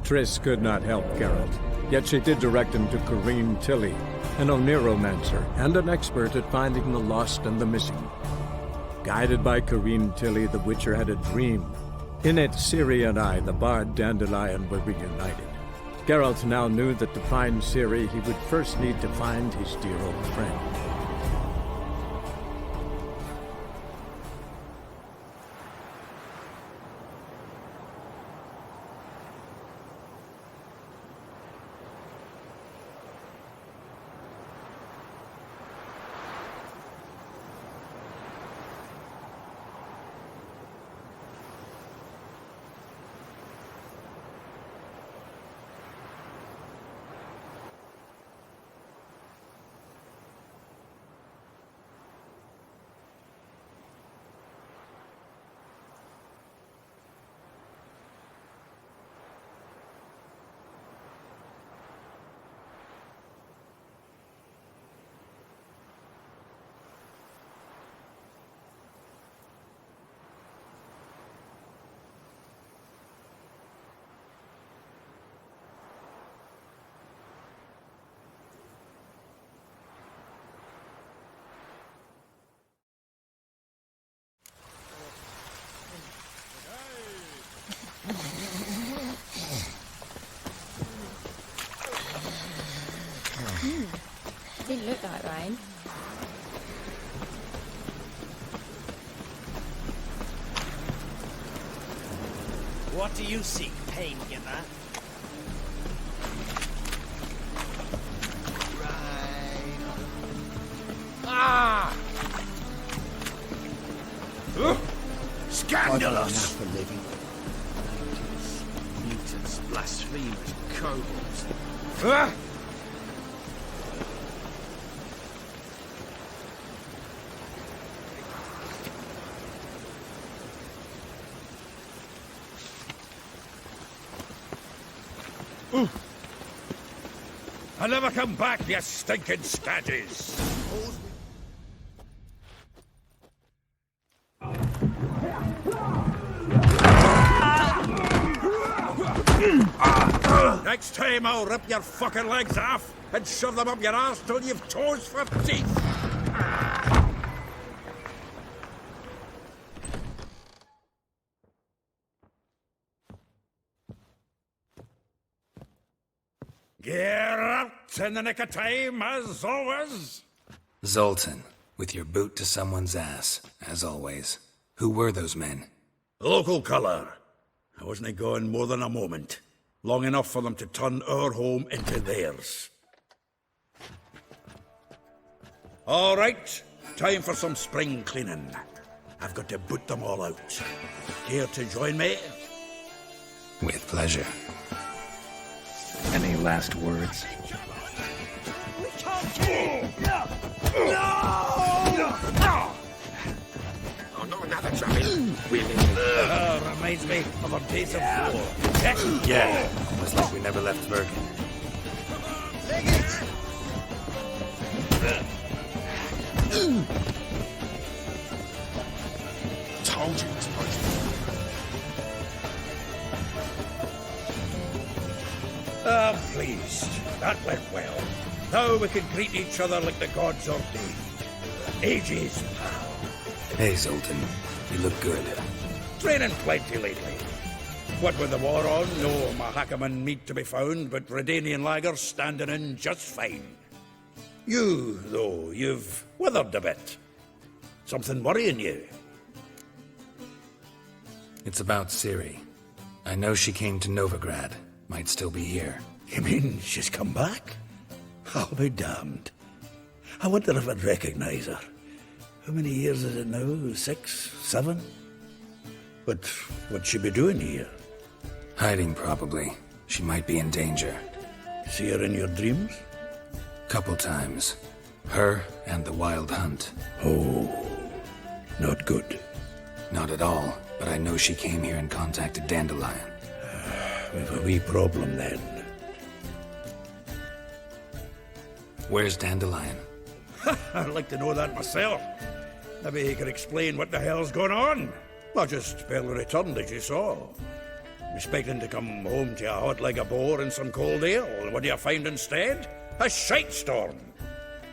Triss could not help Geralt, yet she did direct him to Corrine Tilly, an Oniromancer and an expert at finding the lost and the missing. Guided by Corrine Tilly, the Witcher had a dream. In it, Ciri and I, the bard Dandelion, were reunited. Geralt now knew that to find Ciri, he would first need to find his dear old friend. Didn't look like rain. What do you seek, Painginner? Right. Ah! Scandalous! For living. Mutants, blasphemers, kobolds. I'll never come back, you stinking scatties! Next time I'll rip your fucking legs off and shove them up your arse till you've toes for teeth! Geralt, in the nick of time, as always. Zoltan, with your boot to someone's ass, as always. Who were those men? Local colour. I wasn't gone more than a moment. Long enough for them to turn our home into theirs. All right, time for some spring cleaning. I've got to boot them all out. Care to join me? With pleasure. Any last words? Oh, no, another trouble. Reminds me of a piece of floor. Yeah, almost like we never left Bergen. Told you it was poison. Pleased. That went well. Now we can greet each other like the gods ordained. Ages, pal. Hey, Zoltan. You look good. Training plenty lately. What with the war on, no Mahakaman meat to be found, but Redanian lagers standing in just fine. You, though, you've withered a bit. Something worrying you? It's about Ciri. I know she came to Novigrad. Might still be here. You mean she's come back? I'll be damned. I wonder if I'd recognize her. How many years is it now? 6? 7? But what'd she be doing here? Hiding, probably. She might be in danger. See her in your dreams? Couple times. Her and the Wild Hunt. Oh, not good. Not at all, but I know she came here and contacted Dandelion. We've a wee problem then. Where's Dandelion? I'd like to know that myself. Maybe he could explain what the hell's going on. Or just barely returned, as you saw. expecting to come home to a hot leg of boar and some cold ale. What do you find instead? A shitestorm.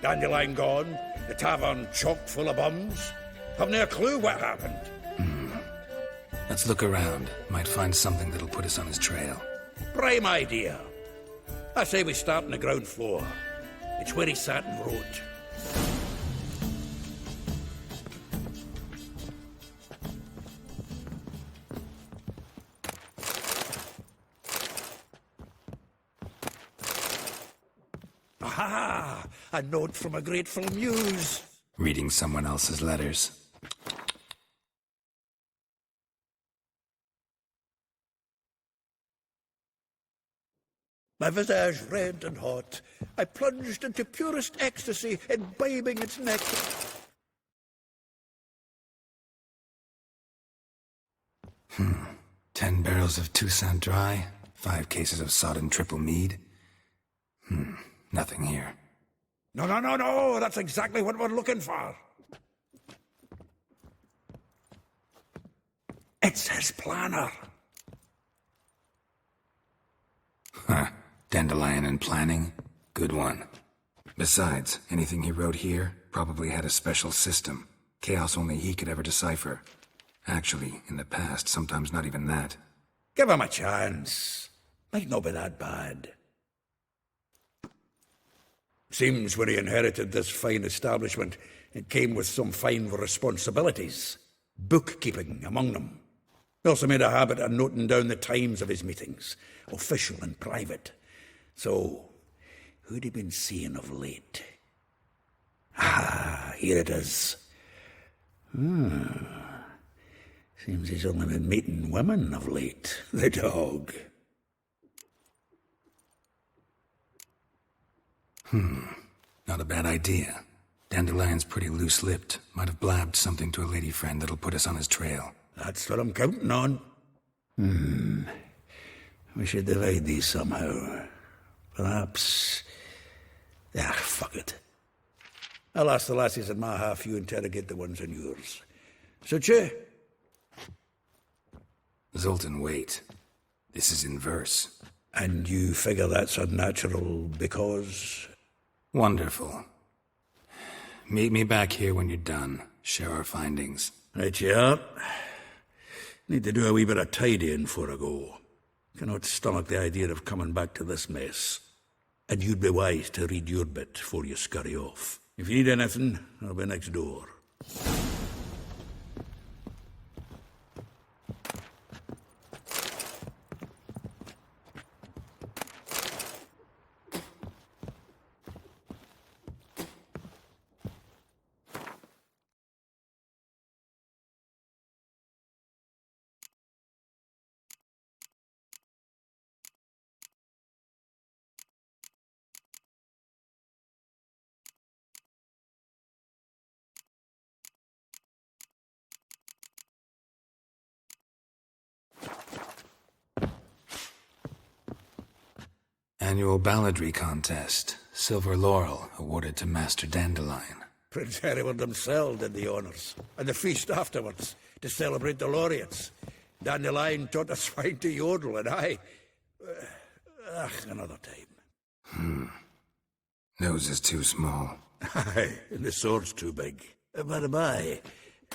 Dandelion gone, the tavern chock full of bums. Haven't a clue what happened. Let's look around. Might find something that'll put us on his trail. Prime idea. I say we start on the ground floor. It's where he sat and wrote. Aha! A note from a grateful muse. Reading someone else's letters. My visage red and hot, I plunged into purest ecstasy, imbibing its nectar. Hmm. 10 barrels of Toussaint Dry, 5 cases of sodden triple mead. Nothing here. No, that's exactly what we're looking for. It's his planner. Huh. Dandelion and planning? Good one. Besides, anything he wrote here probably had a special system. Chaos only he could ever decipher. Actually, in the past, sometimes not even that. Give him a chance. Might not be that bad. Seems when he inherited this fine establishment, it came with some fine responsibilities. Bookkeeping among them. He also made a habit of noting down the times of his meetings, official and private. So, who'd he been seeing of late? Ah, here it is. Seems he's only been meeting women of late. The dog. Not a bad idea. Dandelion's pretty loose-lipped. Might have blabbed something to a lady friend that'll put us on his trail. That's what I'm counting on. We should divide these somehow. Perhaps... fuck it. I'll ask the lassies in my half, you interrogate the ones in yours. Suit you? Zoltan, wait. This is in verse. And you figure that's unnatural because... Wonderful. Meet me back here when you're done. Share our findings. Right you are. Need to do a wee bit of tidying before I go. Cannot stomach the idea of coming back to this mess. And you'd be wise to read your bit before you scurry off. If you need anything, I'll be next door. Annual balladry contest. Silver laurel awarded to Master Dandelion. Prince Hereward himself did the honours, and the feast afterwards, to celebrate the laureates. Dandelion taught a swine to yodel, and I... another time. Nose is too small. Aye, and the sword's too big. By the by,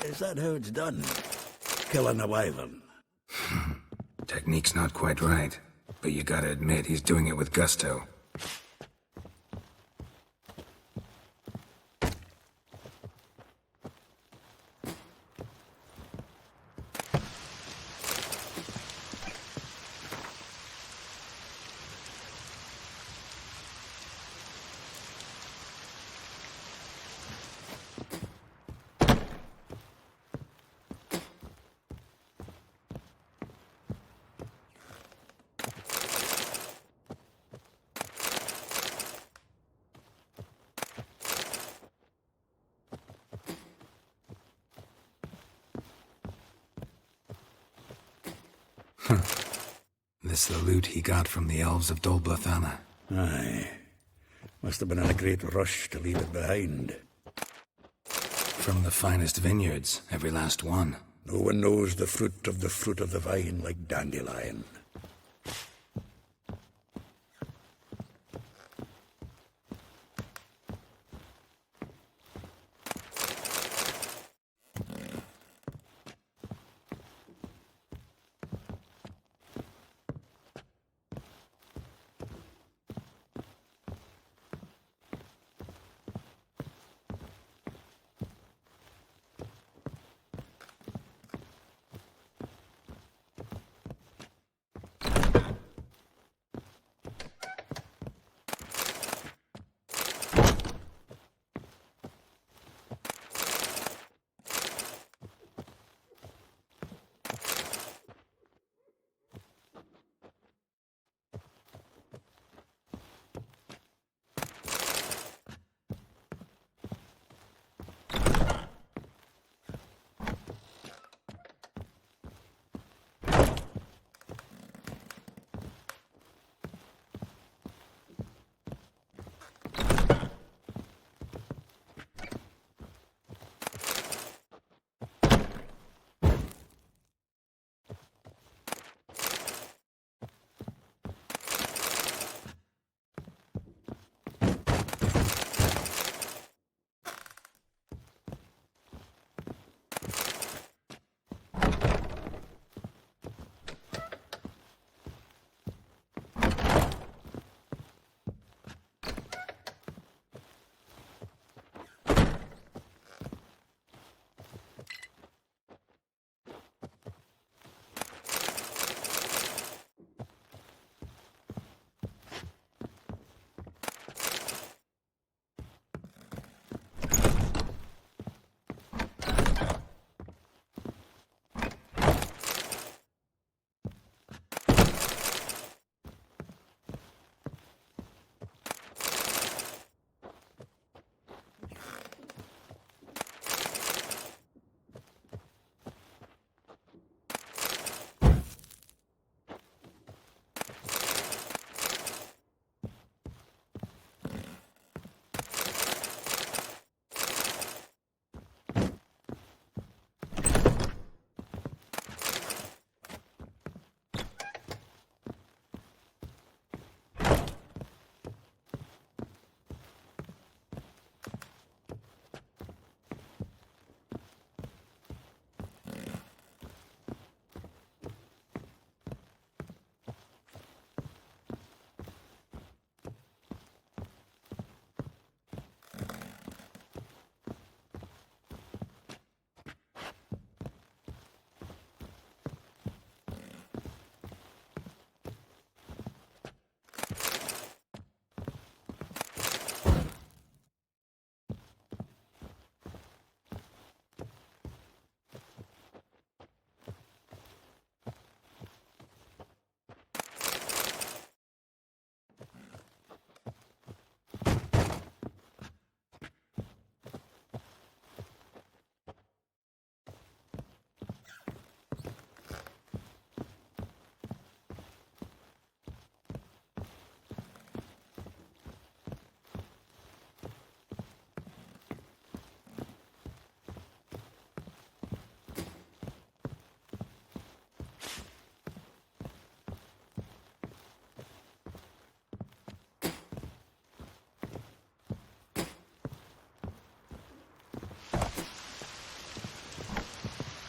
is that how it's done? Killing a wyvern? Technique's not quite right, but you gotta admit he's doing it with gusto. This the loot he got from the elves of Dol Blathanna. Aye. Must have been in a great rush to leave it behind. From the finest vineyards, every last one. No one knows the fruit of the vine like Dandelion.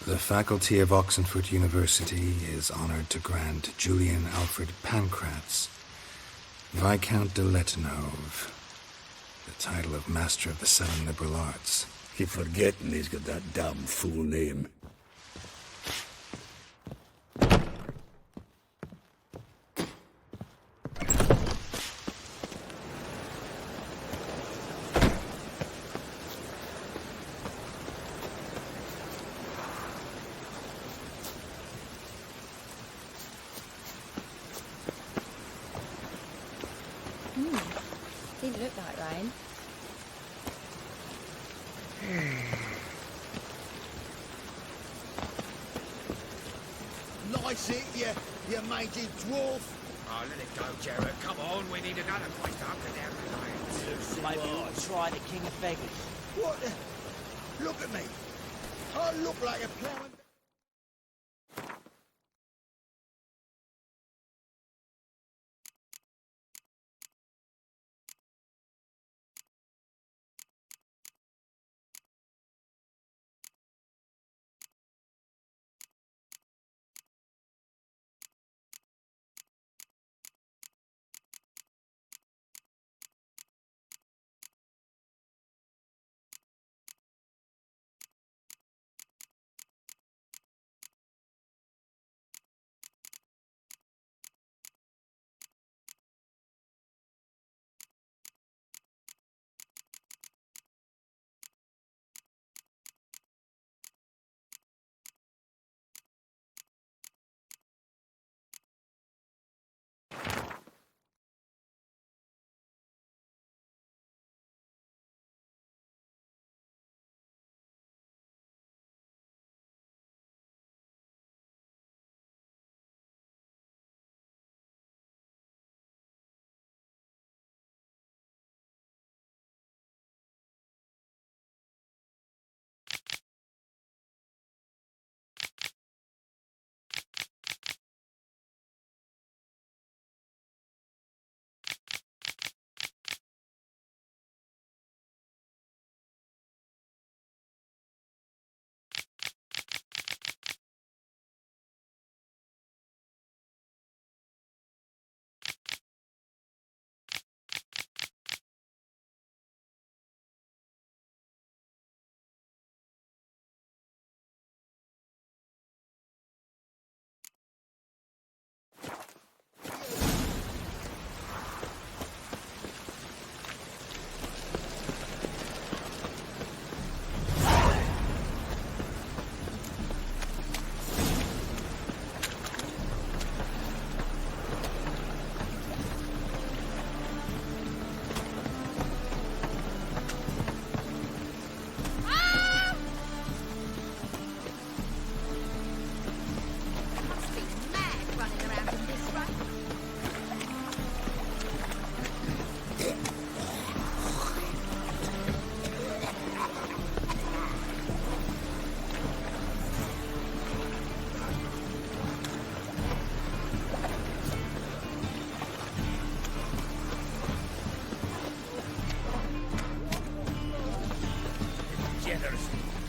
The faculty of Oxenford University is honored to grant Julian Alfred Pancratz, Viscount de Letenhove, the title of Master of the Seven Liberal Arts. Keep forgetting he's got that damn fool name. Didn't look like rain. Nice it, you mangy dwarf. Oh, let it go, Jared. Come on, we need another point to hunker down the lions. Maybe we'll try the King of Beggars. What the? Look at me. I look like a ploughing...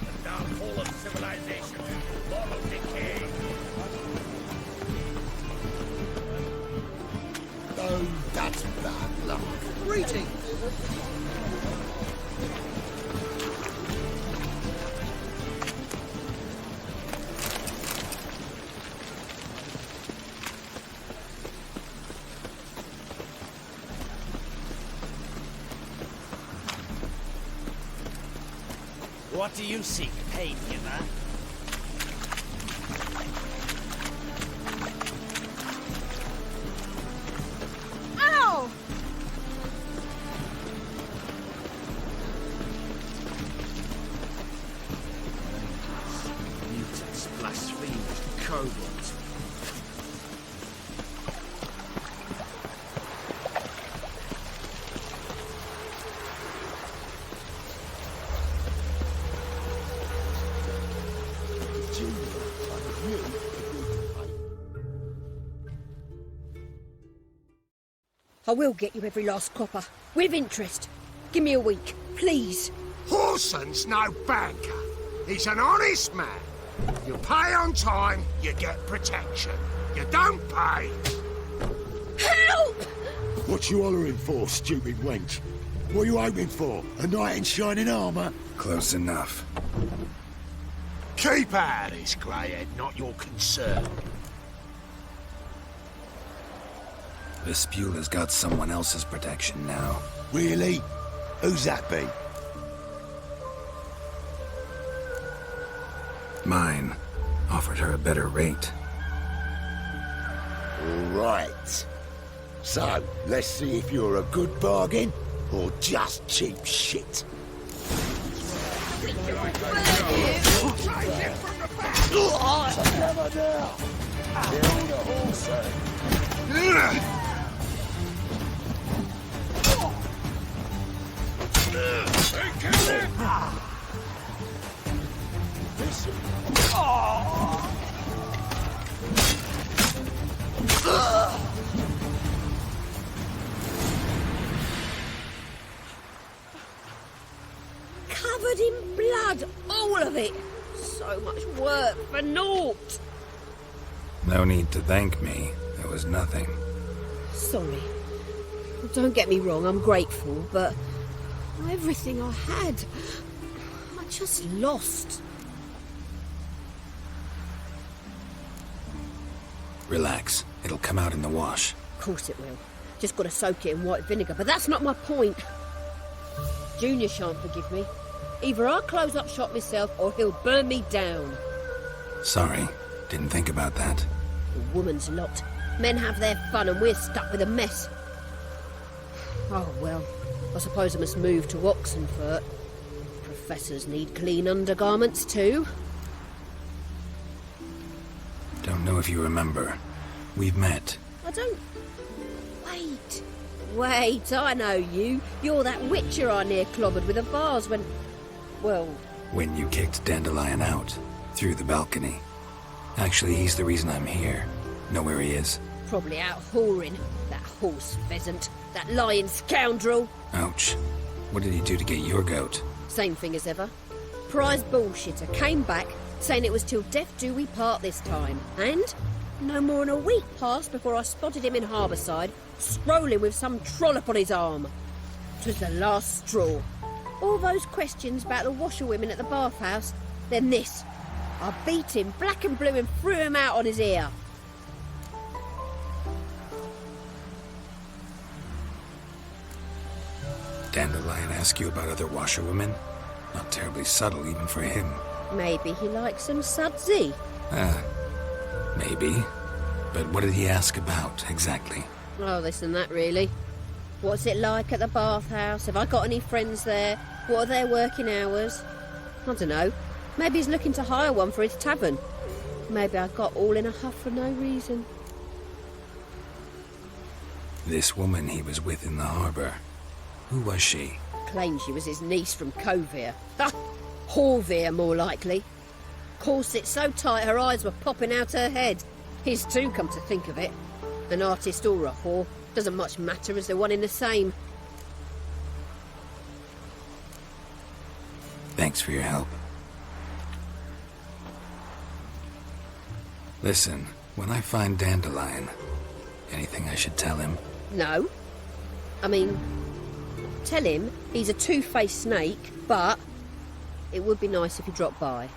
The downfall of civilization. Moral decay. Oh, that's bad luck. Greetings. What do you seek, pain giver? Ow! Mutants, blasphemers, kobolds. I will get you every last copper. With interest. Give me a week, please. Horson's no banker. He's an honest man. You pay on time, you get protection. You don't pay. Help! What you hollering for, stupid wench? What are you hoping for? A knight in shining armour? Close enough. Keep out of this, greyhead, not your concern. Vespula's got someone else's protection now. Really? Who's that be? Mine. Offered her a better rate. Right. So, let's see if you're a good bargain or just cheap shit. Covered in blood, all of it. So much work for naught. No need to thank me. There was nothing. Sorry. Don't get me wrong, I'm grateful, but everything I had, I just lost. Relax. It'll come out in the wash. Of course it will. Just got to soak it in white vinegar, but that's not my point. Junior shan't forgive me. Either I'll close up shop myself or he'll burn me down. Sorry. Didn't think about that. A woman's lot. Men have their fun and we're stuck with a mess. Oh well, I suppose I must move to Oxenfurt. Professors need clean undergarments too. Don't know if you remember. We've met. I don't... Wait, I know you. You're that witcher I near clobbered with a vase when... Well... When you kicked Dandelion out. Through the balcony. Actually, he's the reason I'm here. Know where he is? Probably out whoring. That horse pheasant. That lying scoundrel. Ouch. What did he do to get your goat? Same thing as ever. Prize bullshitter came back saying it was till death do we part this time. And no more than a week passed before I spotted him in Harbourside, strolling with some trollop on his arm. 'Twas the last straw. All those questions about the washerwomen at the bathhouse, then this. I beat him black and blue and threw him out on his ear. Dandelion ask you about other washerwomen? Not terribly subtle even for him. Maybe he likes some sudsy. Maybe. But what did he ask about, exactly? Oh, this and that, really. What's it like at the bathhouse? Have I got any friends there? What are their working hours? I don't know. Maybe he's looking to hire one for his tavern. Maybe I got all in a huff for no reason. This woman he was with in the harbour. Who was she? Claimed she was his niece from Kovir. Ha! Horvir, more likely. Corset so tight her eyes were popping out her head. His too, come to think of it. An artist or a whore. Doesn't much matter as they're one in the same. Thanks for your help. Listen, when I find Dandelion, anything I should tell him? No. I mean, tell him he's a two-faced snake, but it would be nice if he dropped by.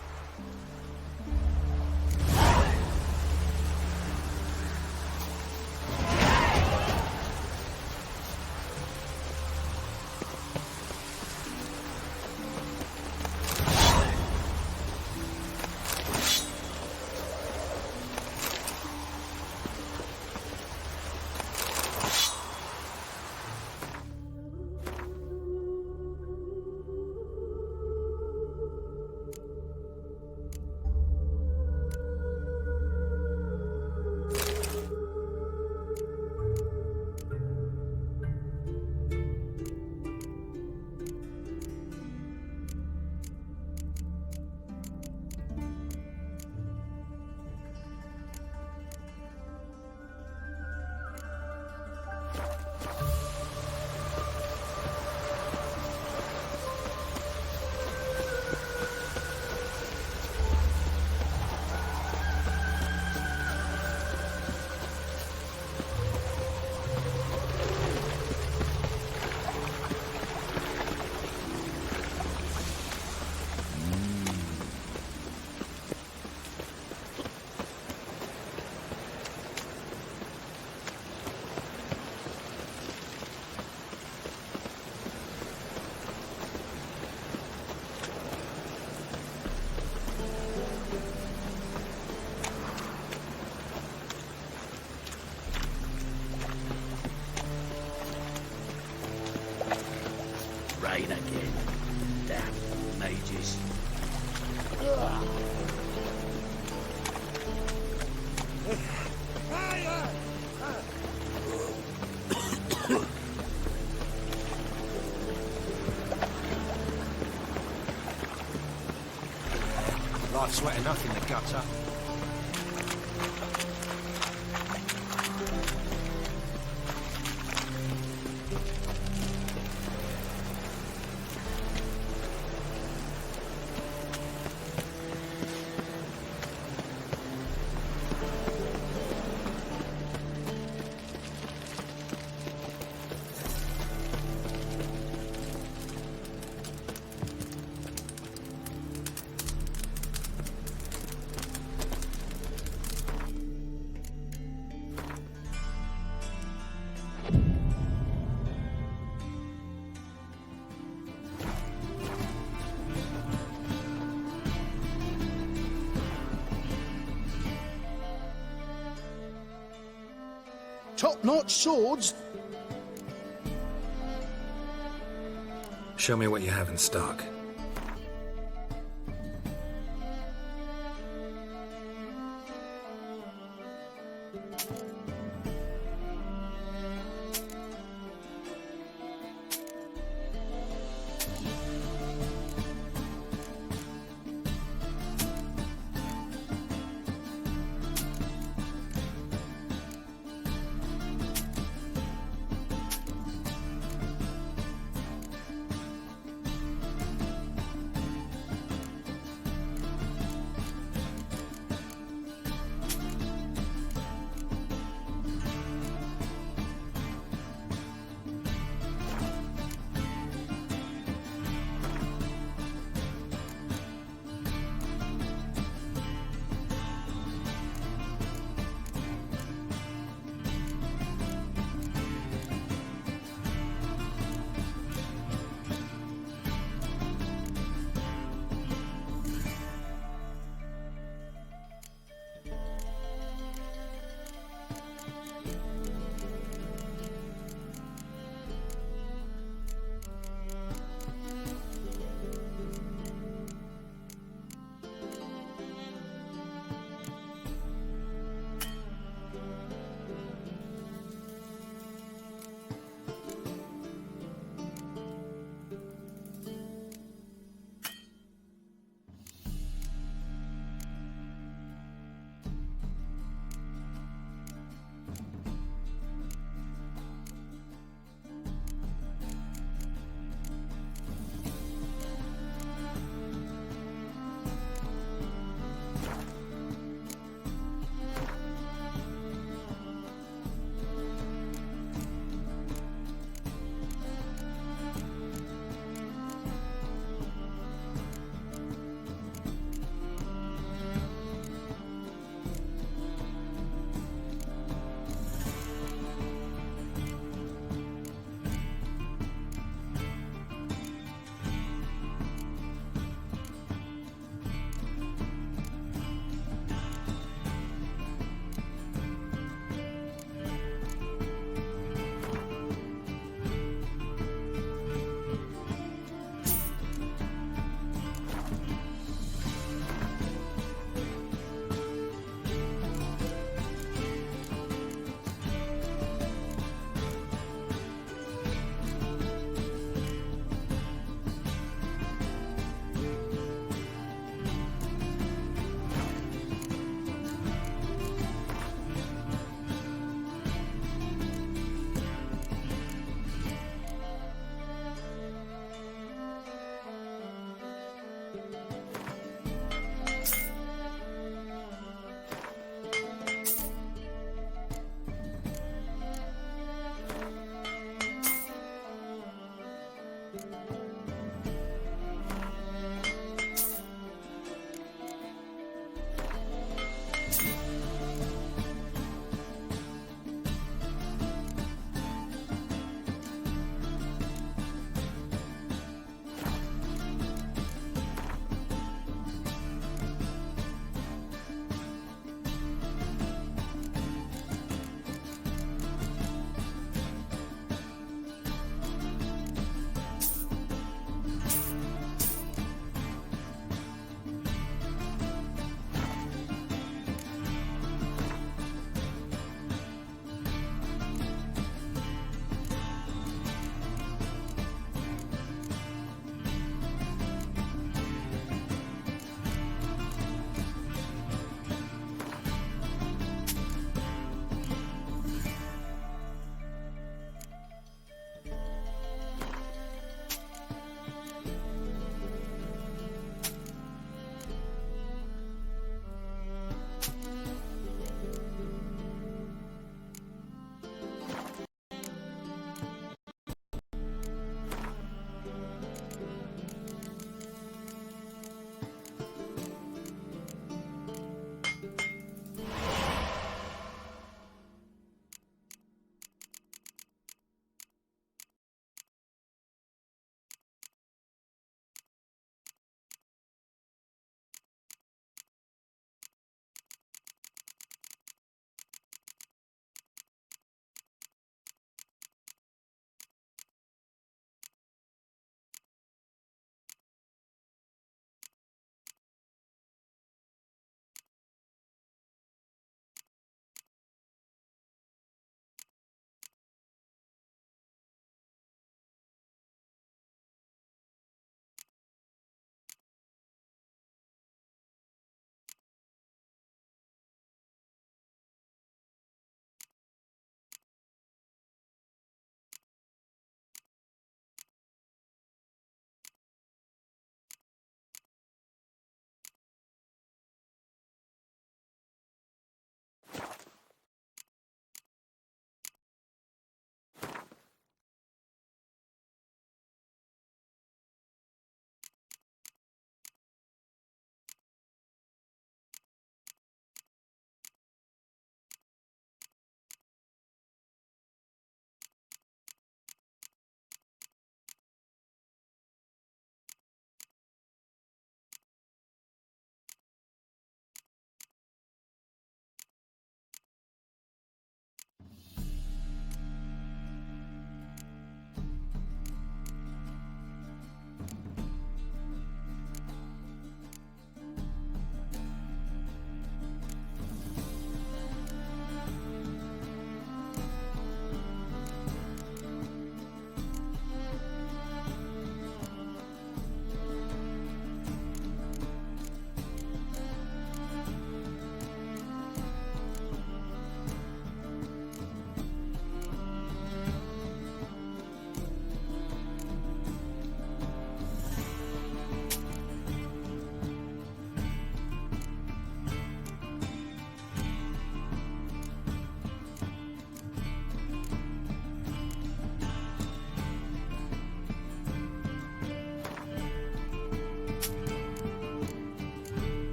Rain again. Damn mages. Life's wet enough in the gutter. Top-notch swords? Show me what you have in stock.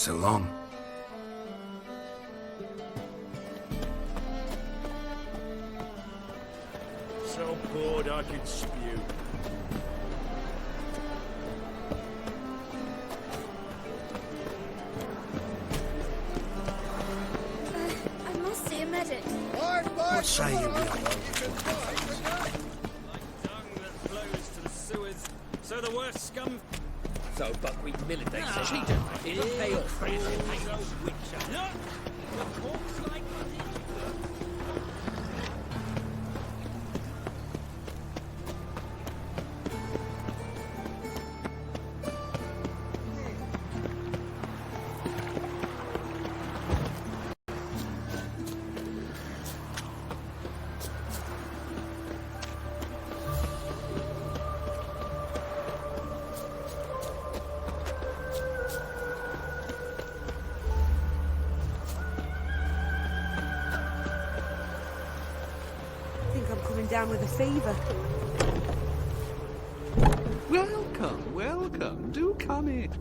So long. So bored I could spew. I must see a medic. What say you, So the worst scum. So buckwheat military says he Cheater. don't pay off. Look! A corpse like I think I'm coming down with a fever. Welcome, welcome. Do come in.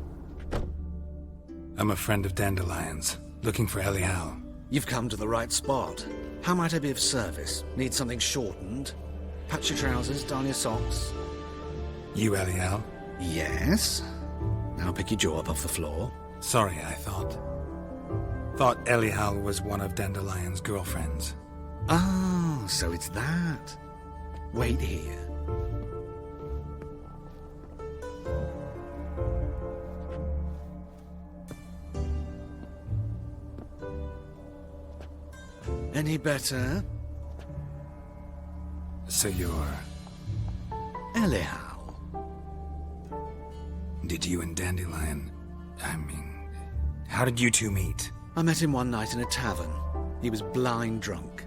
I'm a friend of Dandelion's, looking for Elial. You've come to the right spot. How might I be of service? Need something shortened? Patch your trousers, darn your socks. You Elial? Yes? Now pick your jaw up off the floor. Sorry, I thought. Thought Elial was one of Dandelion's girlfriends. Oh, so it's that. Wait here. Any better? So you're... Elial. Did you and Dandelion... how did you two meet? I met him one night in a tavern. He was blind drunk.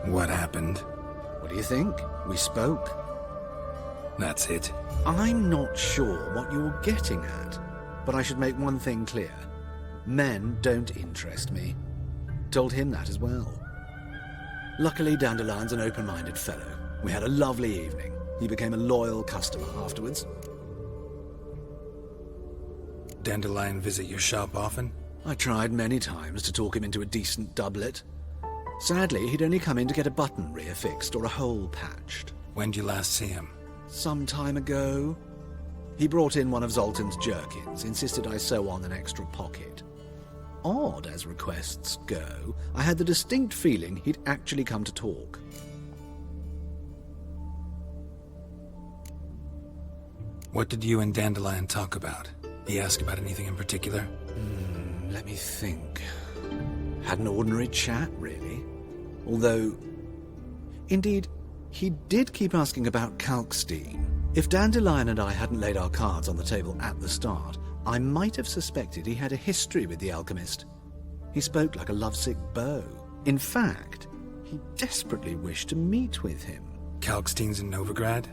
What happened? What do you think? We spoke. That's it. I'm not sure what you're getting at, but I should make one thing clear. Men don't interest me. Told him that as well. Luckily, Dandelion's an open-minded fellow. We had a lovely evening. He became a loyal customer afterwards. Dandelion visit your shop often? I tried many times to talk him into a decent doublet. Sadly, he'd only come in to get a button reaffixed or a hole patched. When'd you last see him? Some time ago. He brought in one of Zoltan's jerkins, insisted I sew on an extra pocket. Odd as requests go, I had the distinct feeling he'd actually come to talk. What did you and Dandelion talk about? He asked about anything in particular? Let me think. Had an ordinary chat, really. Although, indeed, he did keep asking about Kalkstein. If Dandelion and I hadn't laid our cards on the table at the start, I might have suspected he had a history with the alchemist. He spoke like a lovesick beau. In fact, he desperately wished to meet with him. Kalkstein's in Novigrad?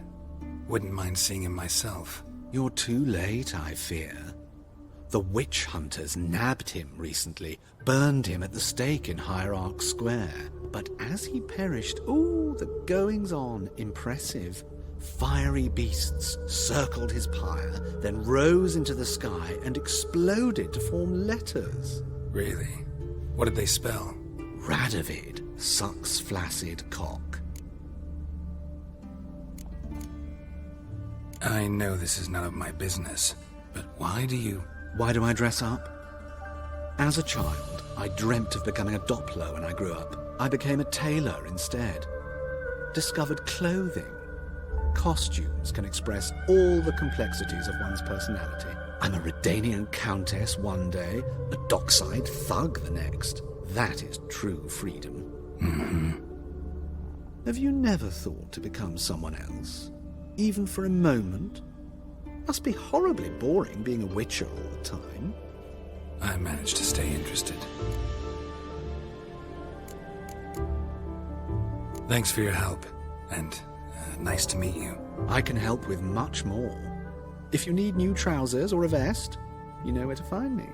Wouldn't mind seeing him myself. You're too late, I fear. The witch hunters nabbed him recently, burned him at the stake in Hierarch Square. But as he perished, the goings-on, impressive. Fiery beasts circled his pyre, then rose into the sky and exploded to form letters. Really? What did they spell? Radovid sucks flaccid cock. I know this is none of my business, but why do I dress up? As a child, I dreamt of becoming a Doppler when I grew up. I became a tailor instead. Discovered clothing. Costumes can express all the complexities of one's personality. I'm a Redanian countess one day, a dockside thug the next. That is true freedom. Mm-hmm. Have you never thought to become someone else? Even for a moment? Must be horribly boring being a witcher all the time. I managed to stay interested. Thanks for your help, and nice to meet you. I can help with much more. If you need new trousers or a vest, you know where to find me.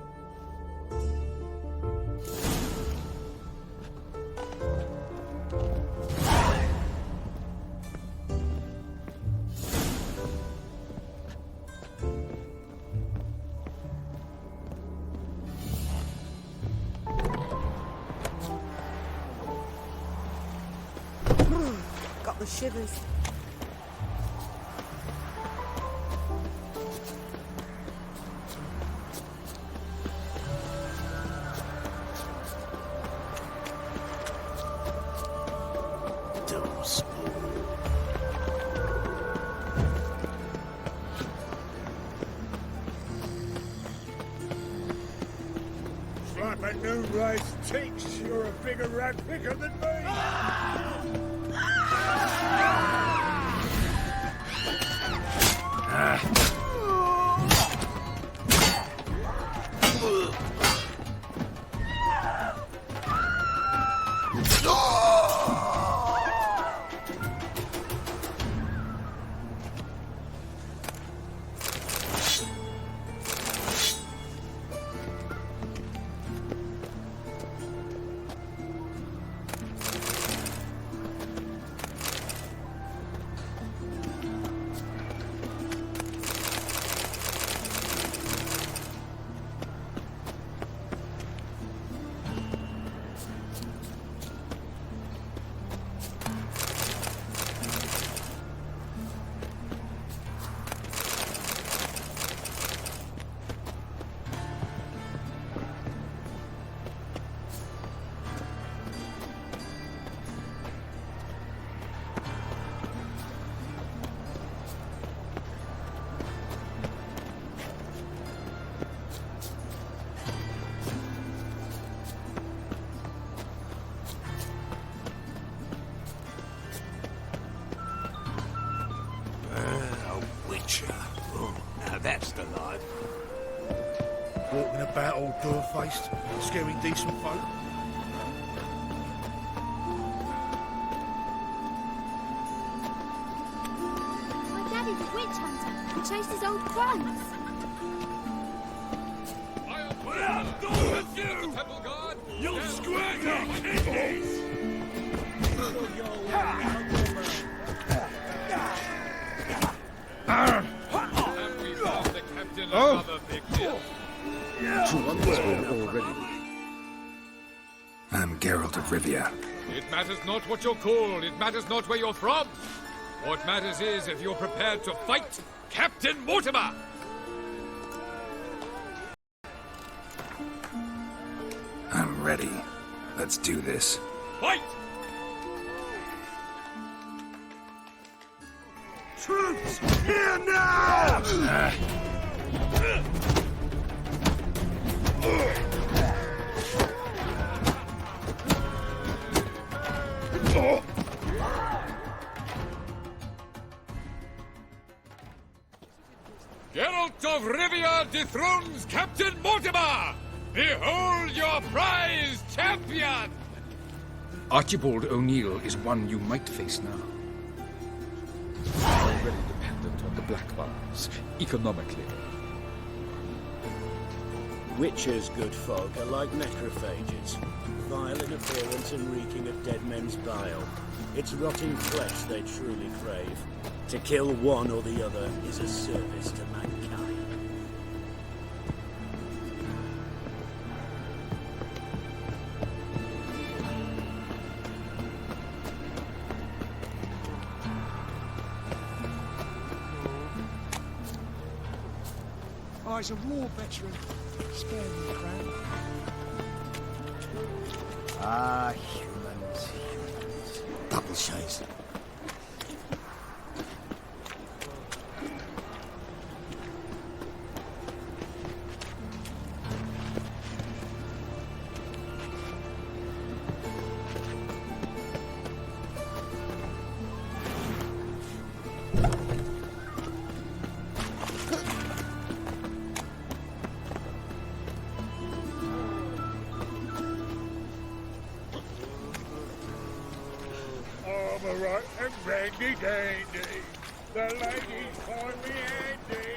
the shivers. Like my new rice cheeks, you're a bigger rat picker than me. Now that's the life. Walking about all door-faced, scaring decent folk. My daddy's a witch hunter who chases old crones. I'll go with you, Temple Guard. You'll squirt your kidneys. Have we found the captain another victim? I'm Geralt of Rivia. It matters not what you're called. It matters not where you're from. What matters is if you're prepared to fight Captain Mortimer. I'm ready. Let's do this. Fight! Troops, here now! Geralt of Rivia dethrones Captain Mortimer! Behold your prize champion! Archibald O'Neill is one you might face now. Already dependent on the Black Bars, economically. Witches, good folk, are like necrophages, vile in appearance and reeking of dead men's bile. It's rotting flesh they truly crave. To kill one or the other is a service to mankind. Eyes a war veteran. Spare me, Crown. Ah, humans. Double chase. I'm right and randy dandy. The ladies call me Andy.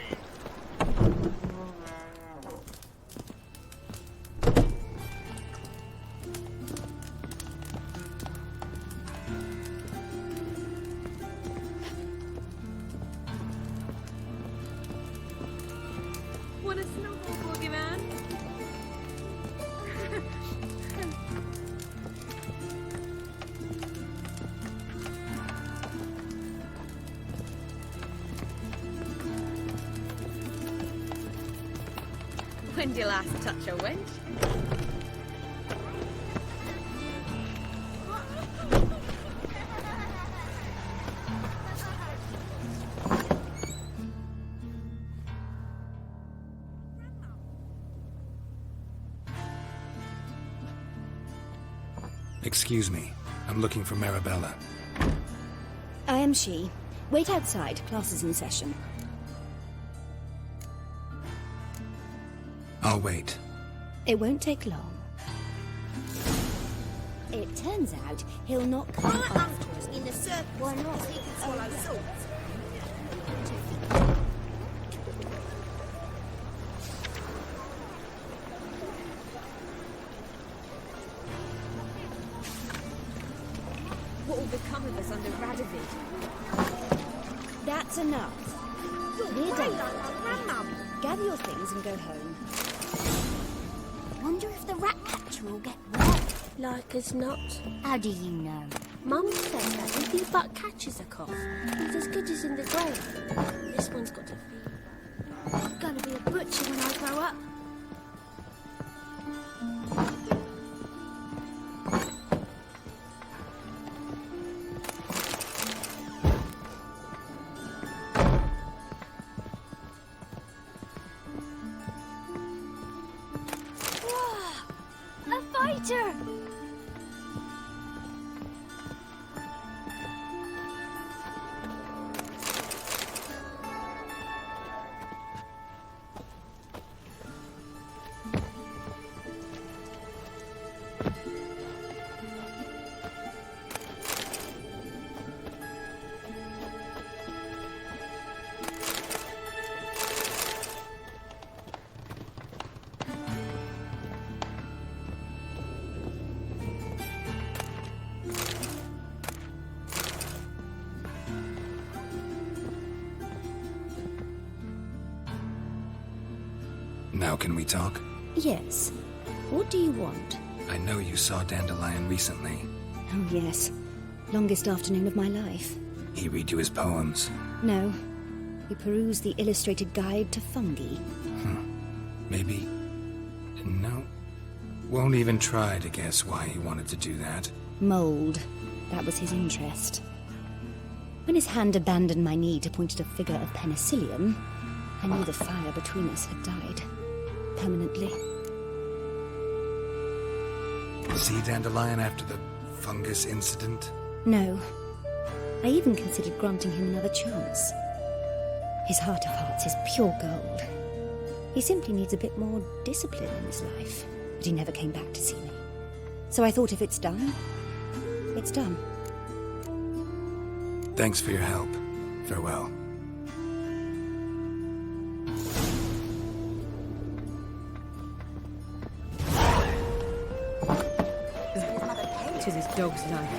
Want a snowball, boogeyman? When did you last touch a wench? Excuse me. I'm looking for Marabella. I am she. Wait outside. Class is in session. I'll wait. It won't take long. It turns out he'll not come after us in the circus. Why not? He can swallow salt. What will become of us under Radovid? That's enough. We're done. Gather your things and go home. Wonder if the rat catcher will get wet. Like as not. How do you know? Mum says that if he but catches a cough, he's as good as in the grave. This one's got to feed. I'm gonna be a butcher when I grow up. A fighter! Now can we talk? Yes. What do you want? I know you saw Dandelion recently. Oh, yes. Longest afternoon of my life. He read you his poems. No. We perused the illustrated guide to fungi. Maybe... No. Won't even try to guess why he wanted to do that. Mold. That was his interest. When his hand abandoned my knee to point at a figure of penicillium, I knew the fire between us had died. Permanently. See Dandelion after the fungus incident? No. I even considered granting him another chance. His heart of hearts is pure gold. He simply needs a bit more discipline in his life. But he never came back to see me. So I thought if it's done, it's done. Thanks for your help. Farewell. To this dog's life.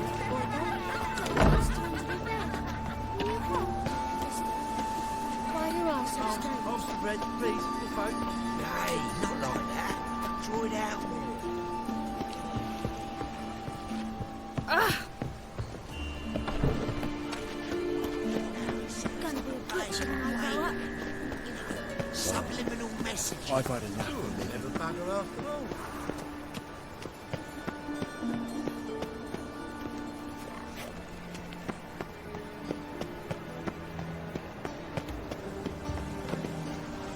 Why you are so strange? Pass the bread, please, the folk. Nay, not like that. Draw it out more. Gonna be a butcher when I grow up. Subliminal message. I've had enough of it. Never bagger after all.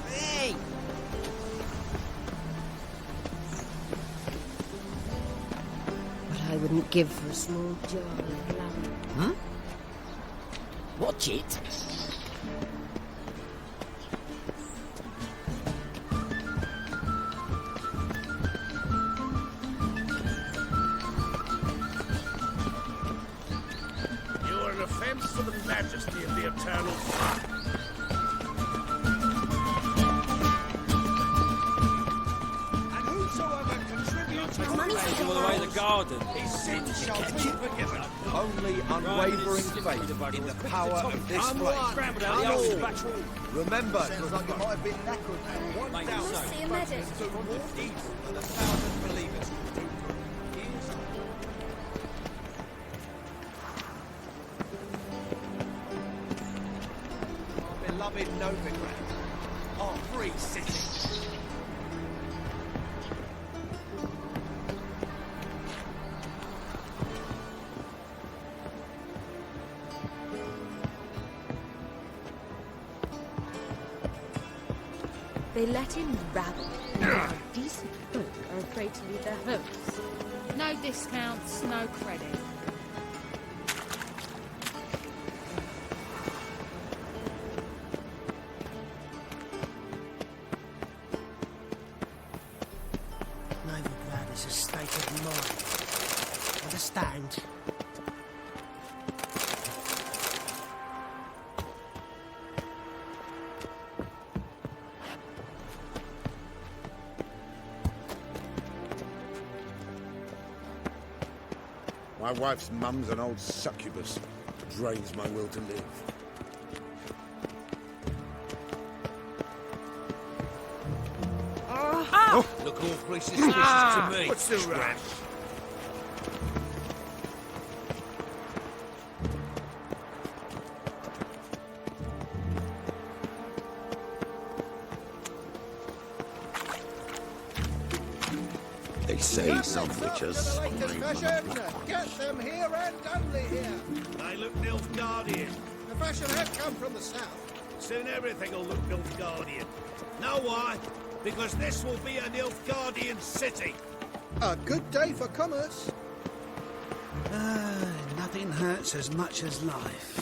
Hey! What I wouldn't give for a small jar of lamb. Watch it. You are an offence to the majesty of the eternal fire. And whosoever contributes to All the way to the garden. His sins shall be forgiven. Only unwavering faith in the power of this flame. Remember, it was like you might have been knackered. I must see a medic. And 1,000 believers. Our beloved Novigrad, our free city. They let in rabble, and our decent folk are afraid to leave their homes. No discounts, no credit. Novigrad is a state of mind. Understand? My wife's mum's an old succubus. Drains my will to live. Oh, look awfully suspicious to me. What's the rush? They say some witches. Get them here and only here. They look Nilfgaardian. The fashion had come from the south. Soon everything will look Nilfgaardian. Know why? Because this will be a Nilfgaardian city. A good day for commerce. Nothing hurts as much as life.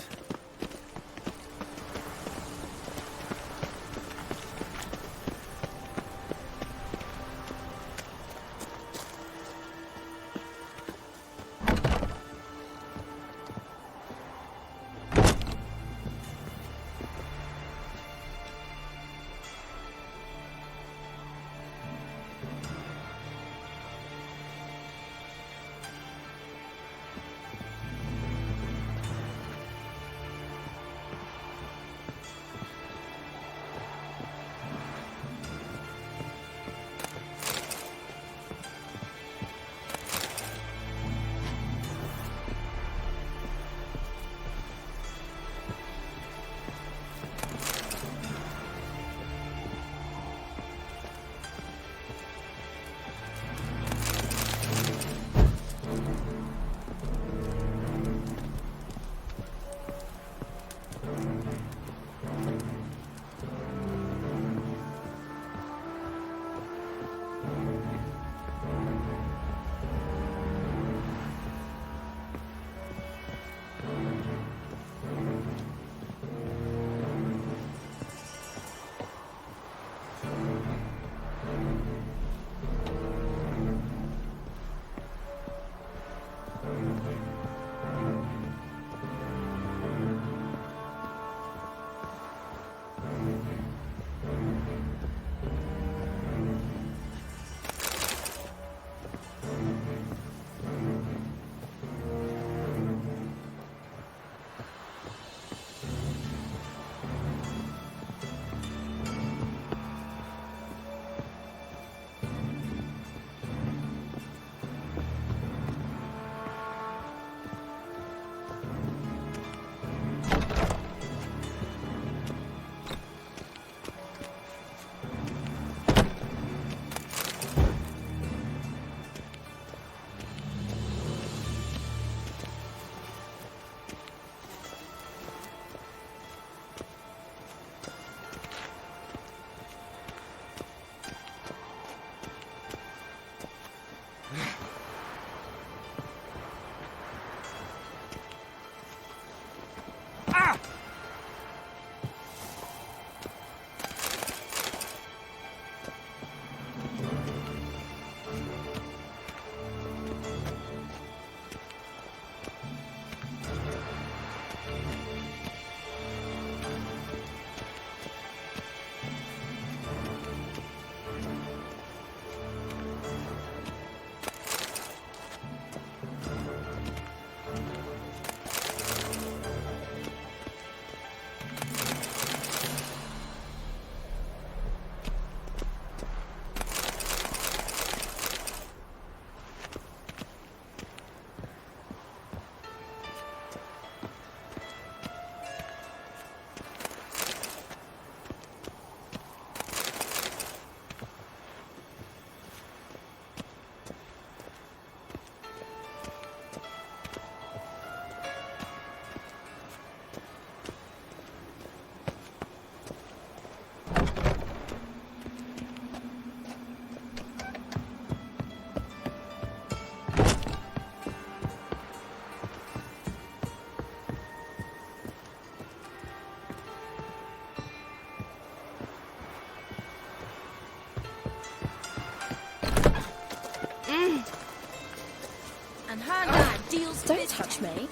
Don't touch me.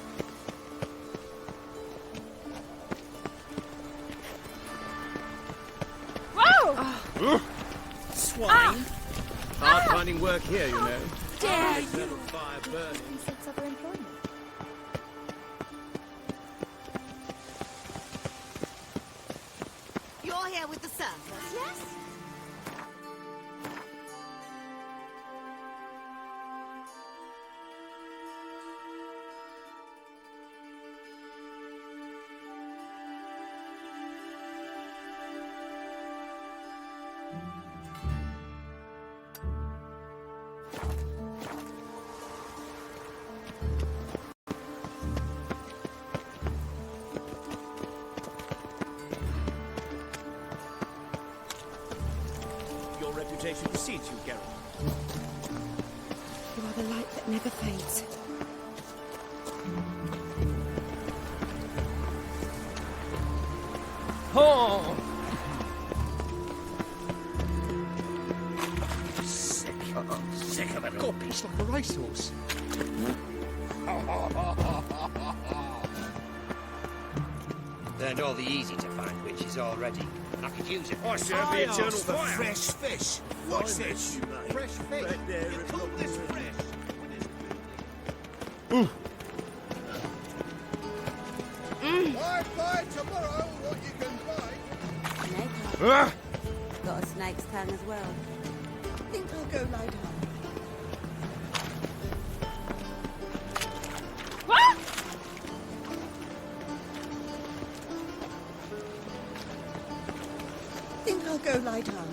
Whoa! Swine! Hard finding work here, you know. Dare Big metal fire burning. He seeks other employment. You're here with the circus, yes? Your reputation precedes you, Geralt. You are the light that never fades. Oh! Sick of it all. God, it's like a racehorse. Learned all the easy-to-find witches already. I could use it. I serve I the eternal asked for fire. fresh fish. What's this? Fresh fish. Right there, you call this fresh? Buy tomorrow what you can buy. Snake. Got a snake's tongue as well. Think I'll go lie down. Think I'll go lie down.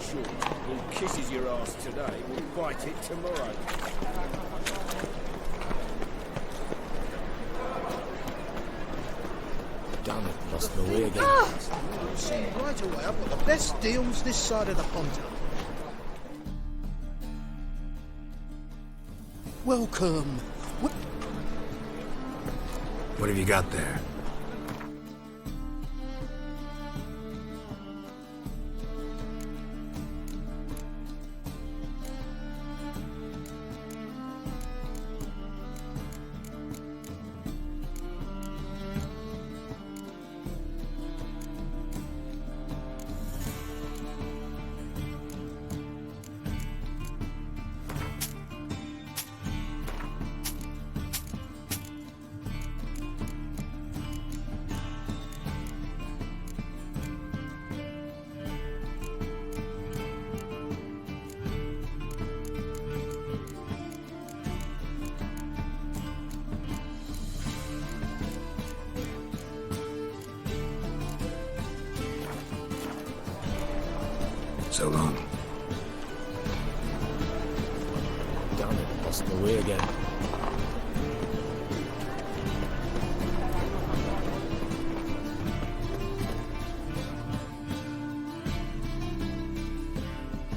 Short. Who kisses your ass today will bite it tomorrow. Damn it, lost the way again. See, right away, I've got the best deals this side of the pond. Welcome. What have you got there? So long. Damn it, lost the way again.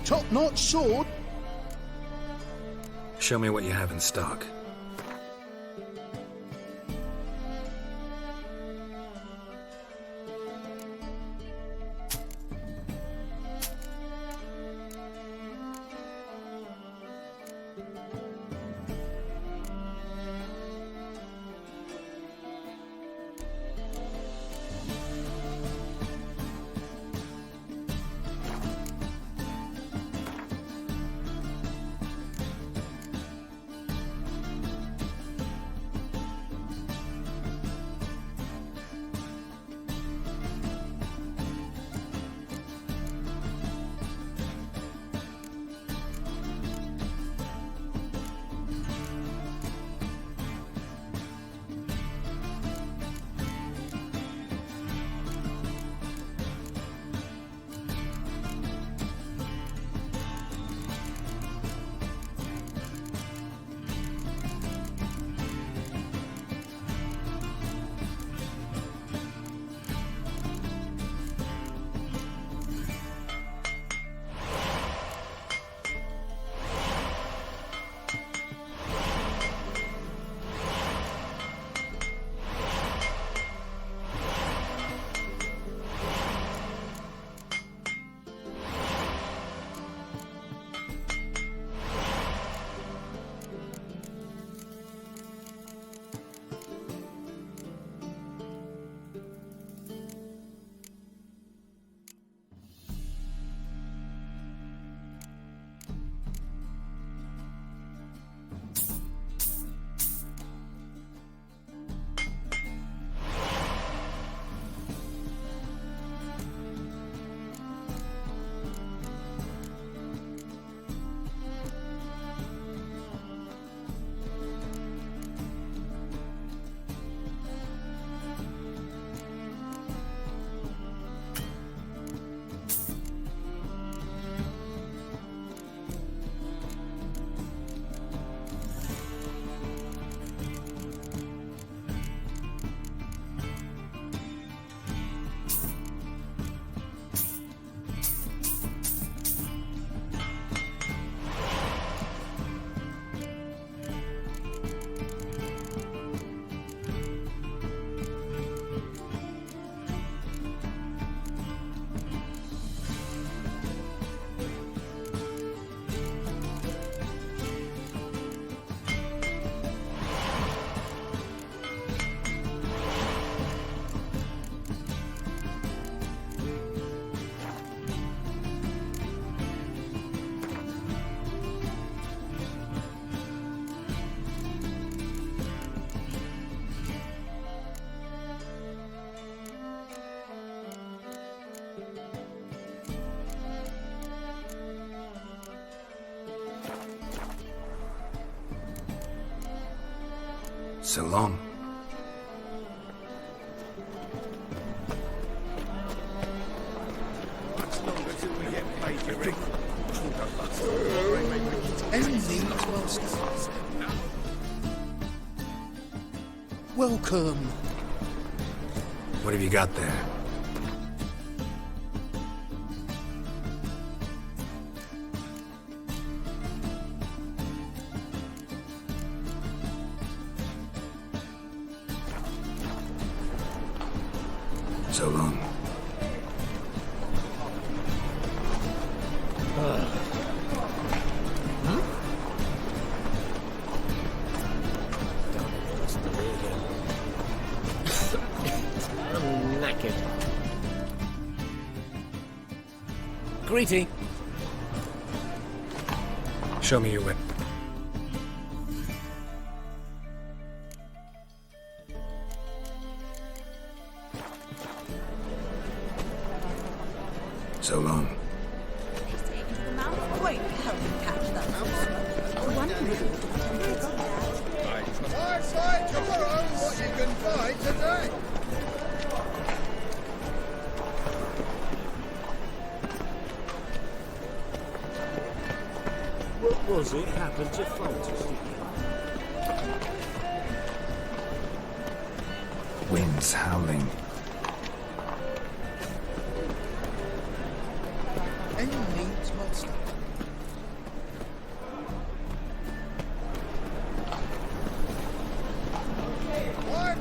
Top-notch sword. Show me what you have in stock. So long. Welcome. What have you got there? So long. I'm knackered. Greeting. Show me your whip. So long. Wait, help him catch that. Fight tomorrow what you can fight today. What was it happened to Fontaine? Winds howling. Any needs monster.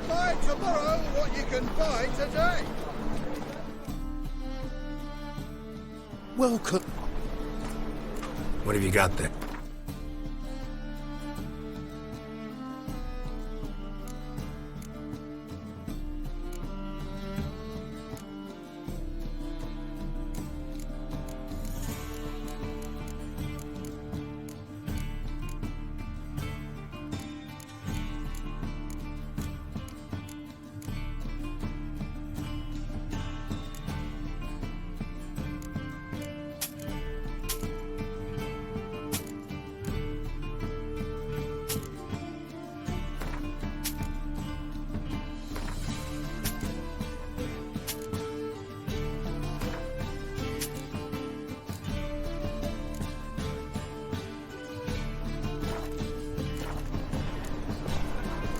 Fight tomorrow what you can buy today. Welcome. What have you got there?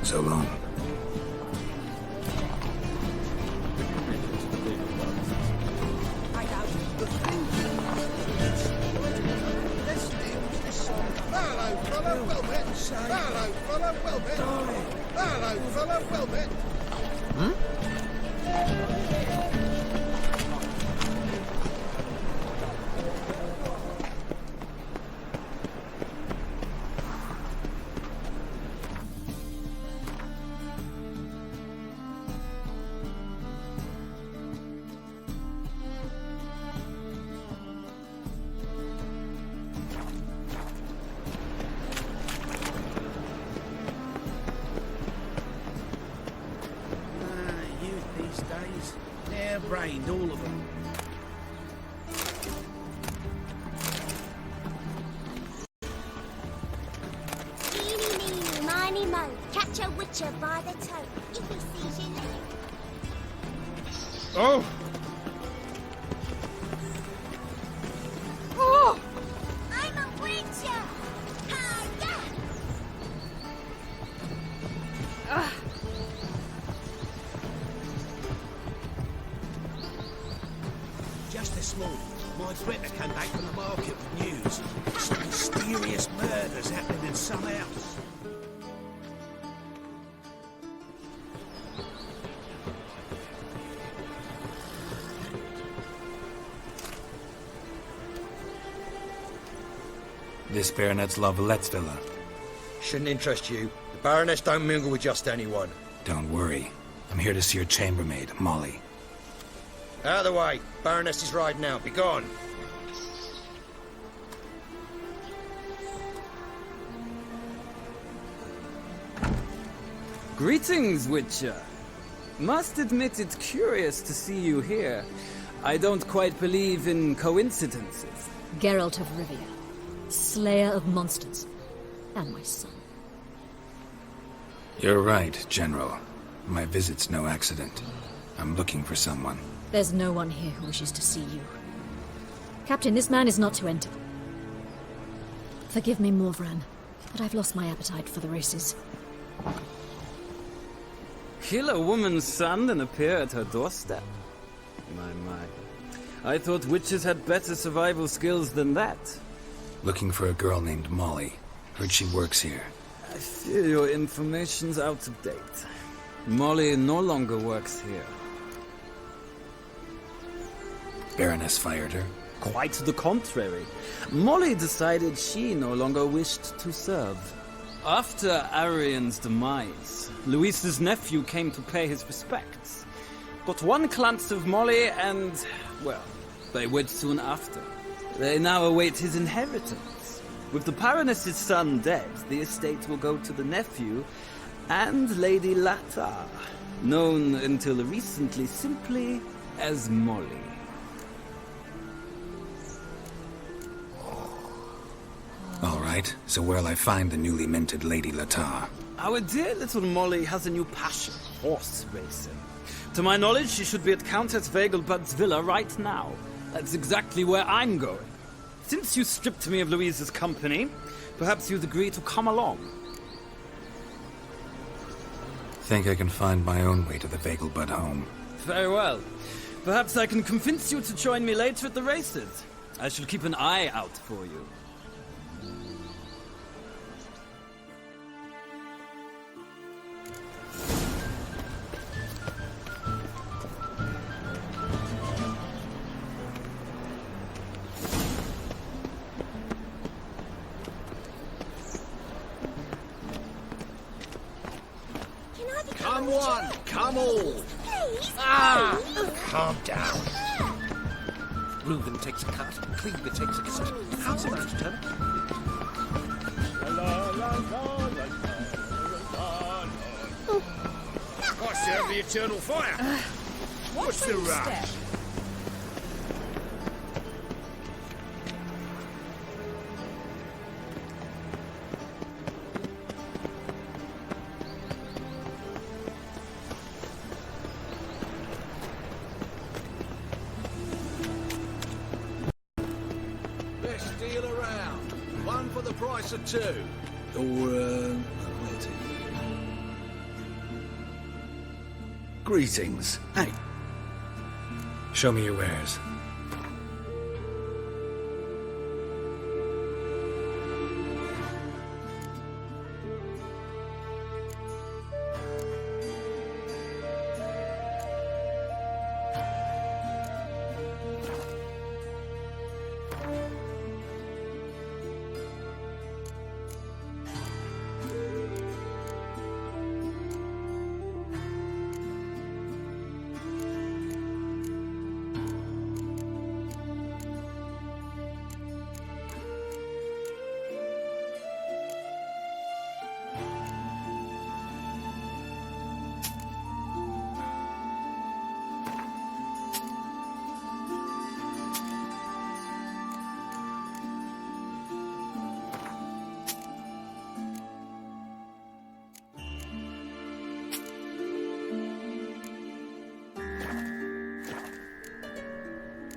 So long. Hello, fella, well met. Hello, fella, well met. Hello, fella, well met. Youth these days, hair-brained, all of them. Eeny, meeny, miny, mo. Catch a witcher by the toe. If he sees you leave. Oh! Oh! I'm a witcher! Hiya! Just this morning, my Britta came back from the market with news. Some mysterious murders happening in some house. This Baronet's La Vallette's villa. Shouldn't interest you. The Baroness don't mingle with just anyone. Don't worry. I'm here to see your chambermaid, Molly. Out of the way. Baroness is riding out. Be gone. Greetings, Witcher. Must admit it's curious to see you here. I don't quite believe in coincidences. Geralt of Rivia, Slayer of monsters, and my son. You're right, General. My visit's no accident. I'm looking for someone. There's no one here who wishes to see you. Captain, this man is not to enter. Forgive me, Morvran, but I've lost my appetite for the races. Kill a woman's son and appear at her doorstep? My. I thought witches had better survival skills than that. Looking for a girl named Molly. Heard she works here. I fear your information's out of date. Molly no longer works here. Baroness fired her? Quite the contrary. Molly decided she no longer wished to serve. After Arian's demise, Luis's nephew came to pay his respects. Got one glance of Molly and, well, they wed soon after. They now await his inheritance. With the Baroness's son dead, the estate will go to the nephew and Lady Latar, known until recently simply as Molly. All right, so where'll I find the newly minted Lady Latar? Our dear little Molly has a new passion, horse racing. To my knowledge, she should be at Countess Vegelbud's villa right now. That's exactly where I'm going. Since you stripped me of Louise's company, perhaps you'd agree to come along. Think I can find my own way to the Vegelbud home. Very well. Perhaps I can convince you to join me later at the races. I shall keep an eye out for you. Come one, come all. Please, Calm down. Reuben takes a cut, Cleaver takes a cut. How's it, Turner? I serve the eternal fire. What's the rush? Best deal around. One for the price of two. Greetings. Hey. Show me your wares.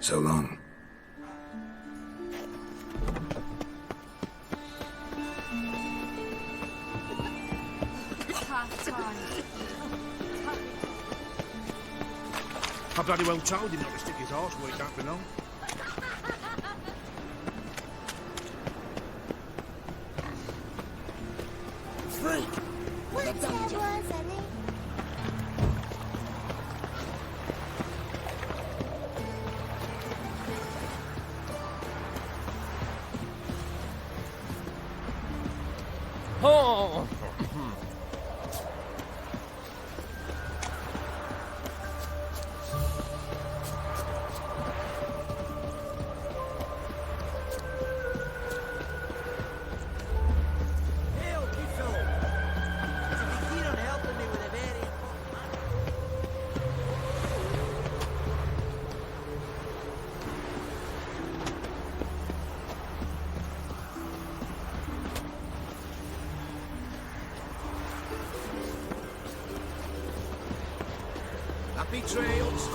So long. I bloody well told him not to stick his arse where it don't belong. Freak! What's that was, Ellie? Oh! Help, you fellow. If you're keen on helping me with a very betrayals.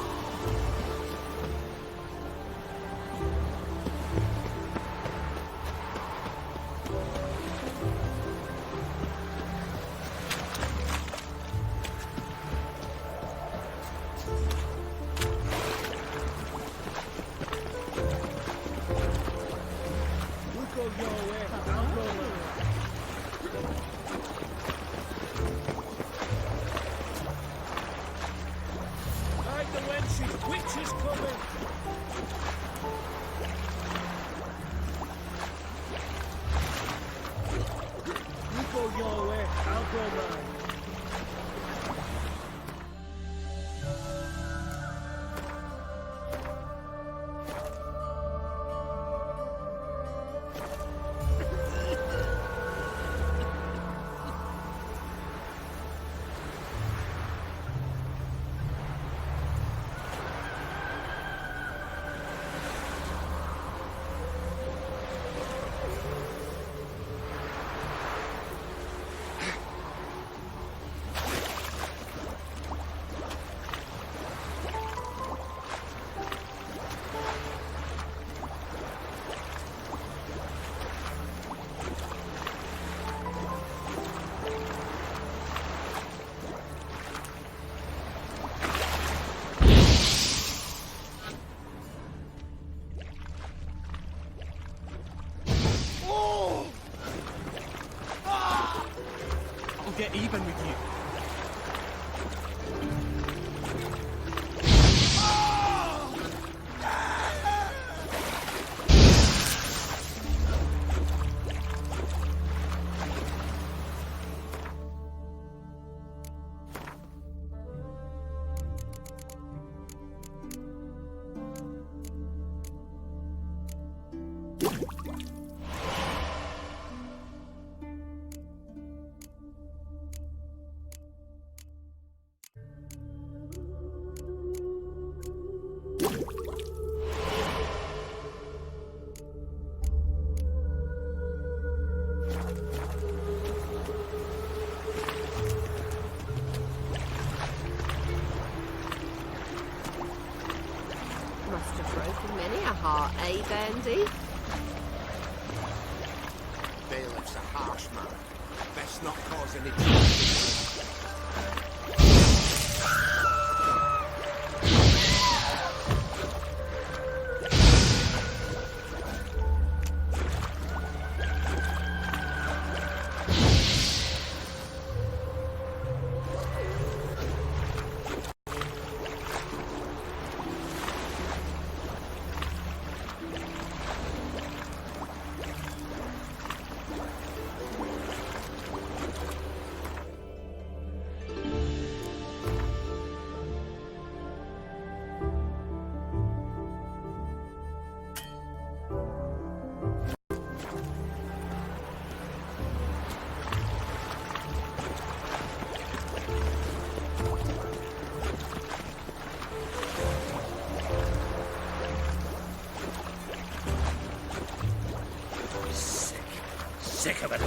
Get even with you. Must have broken many a heart, eh, Bandy? Bailiff's a harsh man. Best not cause any trouble. Sick of it.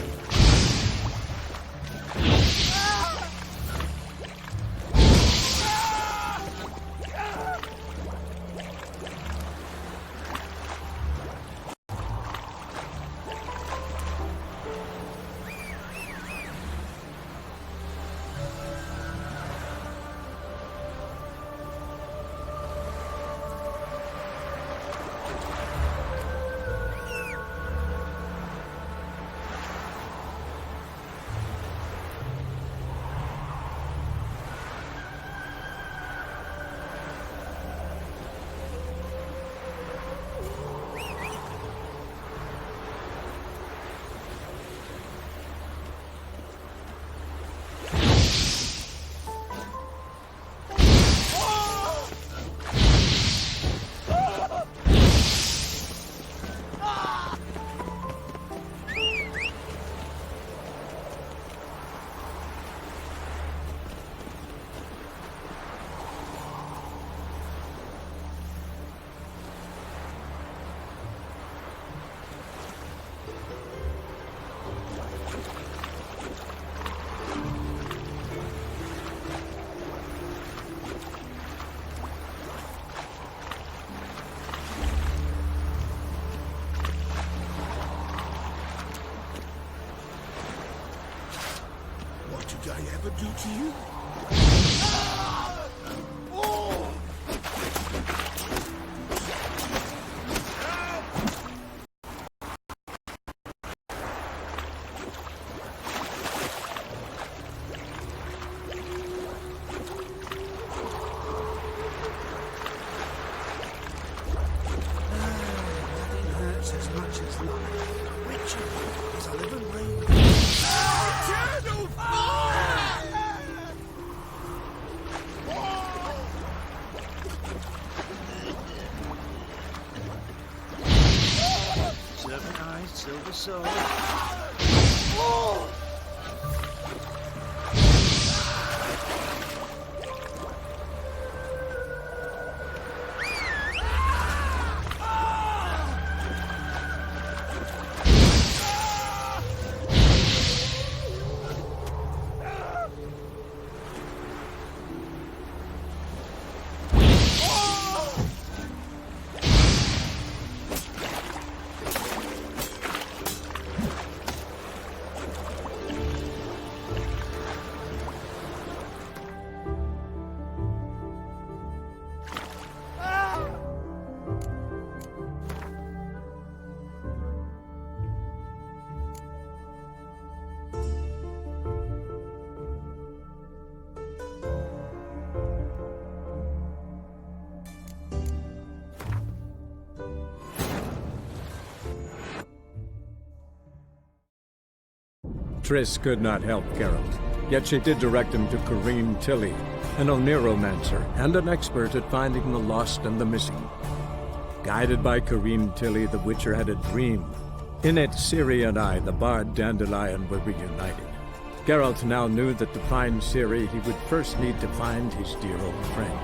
did I ever do to you? Nothing hurts as much as life. Richard is a living breathing. Eternal fire! 7 eyes, silver sword. Triss could not help Geralt, yet she did direct him to Corrine Tilly, an Oniromancer and an expert at finding the lost and the missing. Guided by Corrine Tilly, the Witcher had a dream. In it, Ciri and I, the bard Dandelion, were reunited. Geralt now knew that to find Ciri, he would first need to find his dear old friend.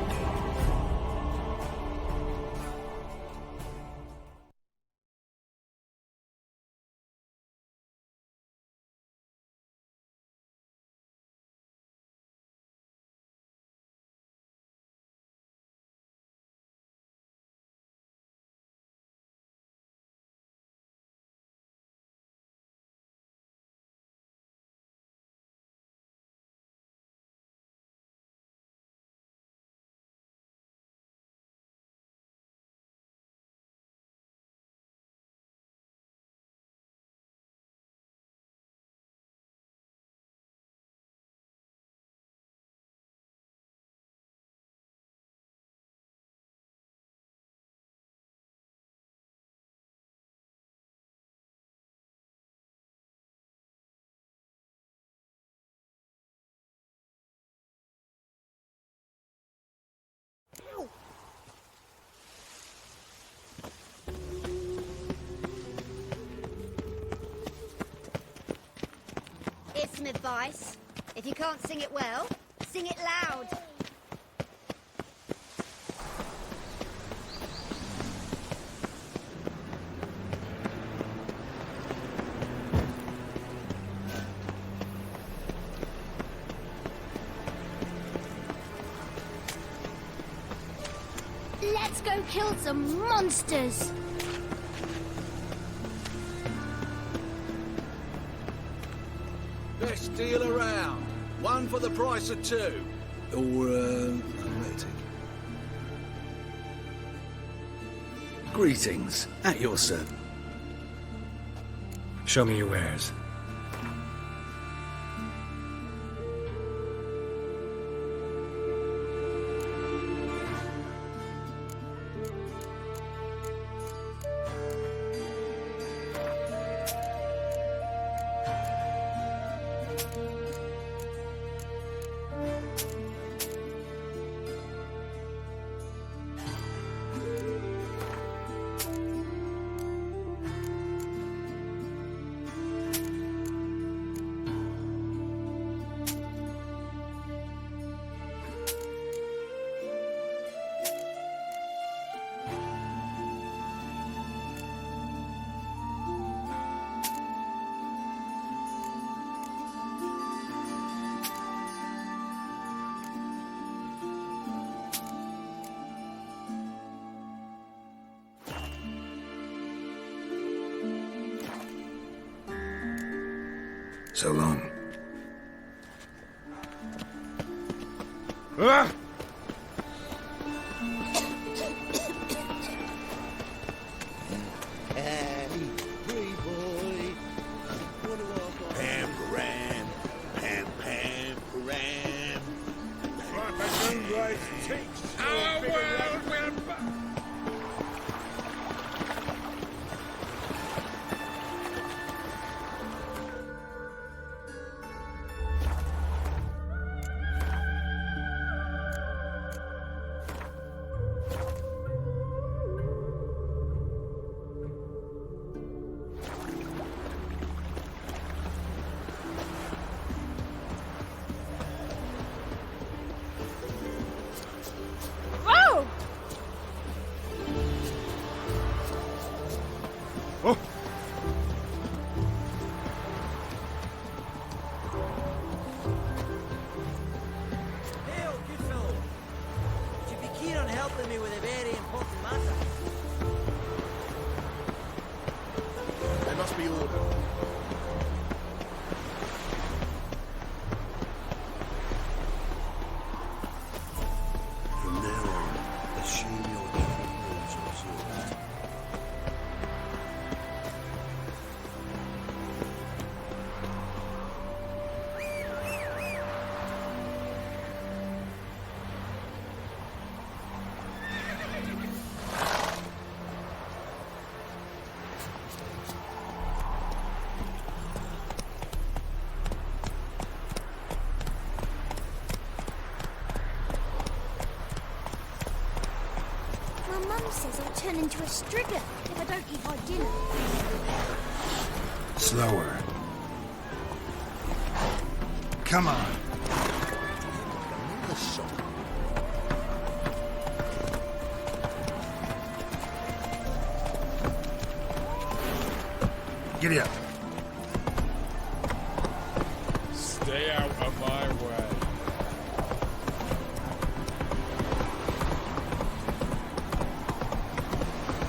Here's some advice. If you can't sing it well, sing it loud. Let's go kill some monsters! Best deal around. One for the price of two. Or, unromantic. Greetings. At your service. Show me your wares. So long. Mum says I'll turn into a striga if I don't eat my dinner. Slower. Come on. Giddy up. Stay out of my way.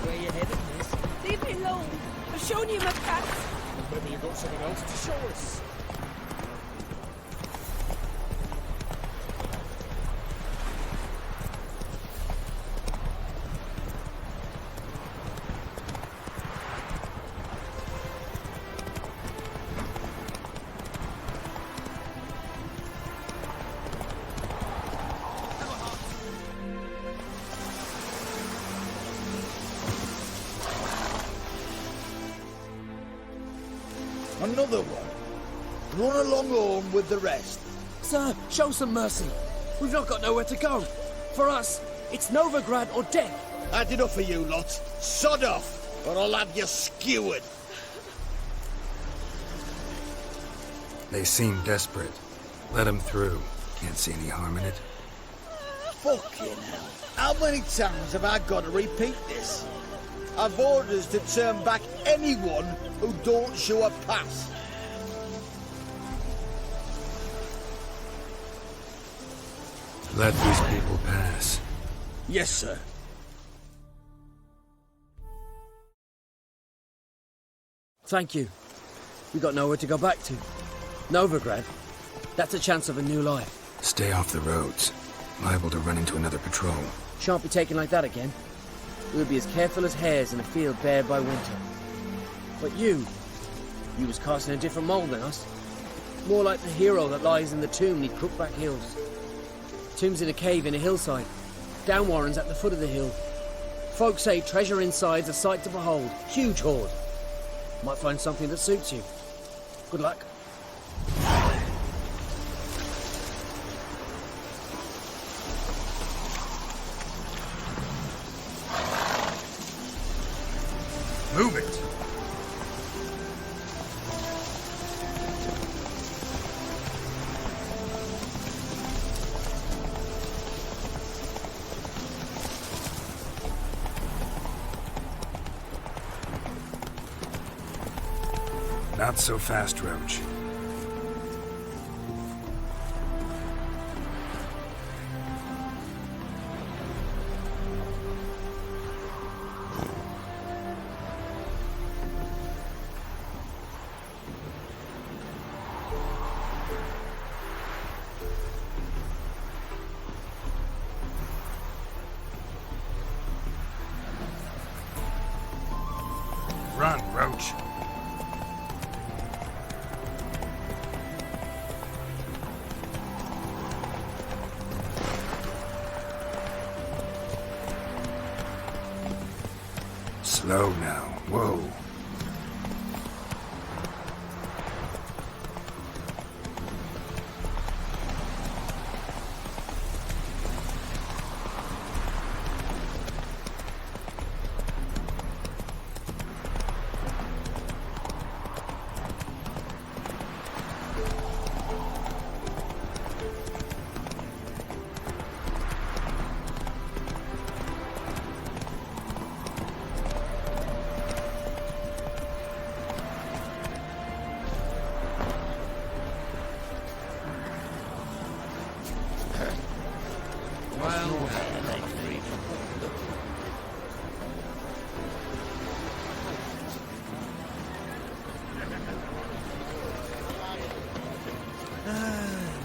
Where you headed, miss? Leave me alone. I've shown you my cats. Maybe you got something else to show us. Another one. Run along home with the rest. Sir, show some mercy. We've not got nowhere to go. For us, it's Novigrad or death. Had enough of you lot. Sod off, or I'll have you skewered. They seem desperate. Let them through. Can't see any harm in it. Fucking hell. How many times have I got to repeat this? I've orders to turn back anyone who don't show a pass. Let these people pass. Yes, sir. Thank you. We got nowhere to go back to. Novigrad. That's a chance of a new life. Stay off the roads. Liable to run into another patrol. Shan't be taken like that again. We'll be as careful as hares in a field bared by winter. But you was cast in a different mould than us. More like the hero that lies in the tomb near Crookback Hills. Tomb's in a cave in a hillside. Downwarren's at the foot of the hill. Folks say treasure inside's a sight to behold. Huge hoard. Might find something that suits you. Good luck. Move it! Not so fast, Roach. Slow now. Whoa.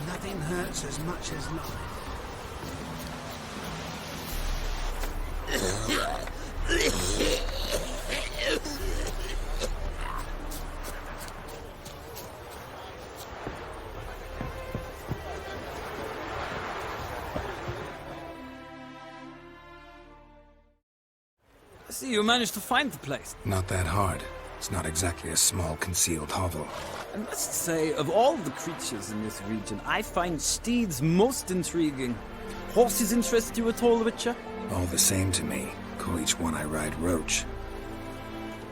Nothing hurts as much as life. I see you managed to find the place. Not that hard. It's not exactly a small concealed hovel. I must say, of all the creatures in this region, I find steeds most intriguing. Horses interest you at all, Witcher? All the same to me. Call each one I ride Roach.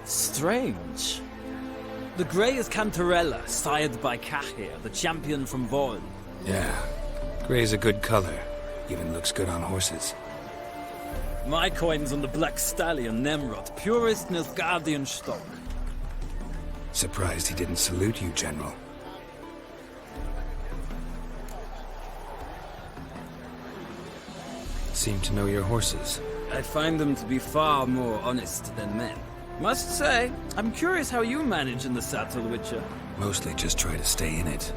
Strange. The grey is Cantarella, sired by Cahir, the champion from Vorn. Yeah. Gray's a good color. Even looks good on horses. My coin's on the Black Stallion, Nemrod, purest Nilfgaardian stock. Surprised he didn't salute you, General. Seem to know your horses. I find them to be far more honest than men. Must say, I'm curious how you manage in the saddle, Witcher. Mostly just try to stay in it.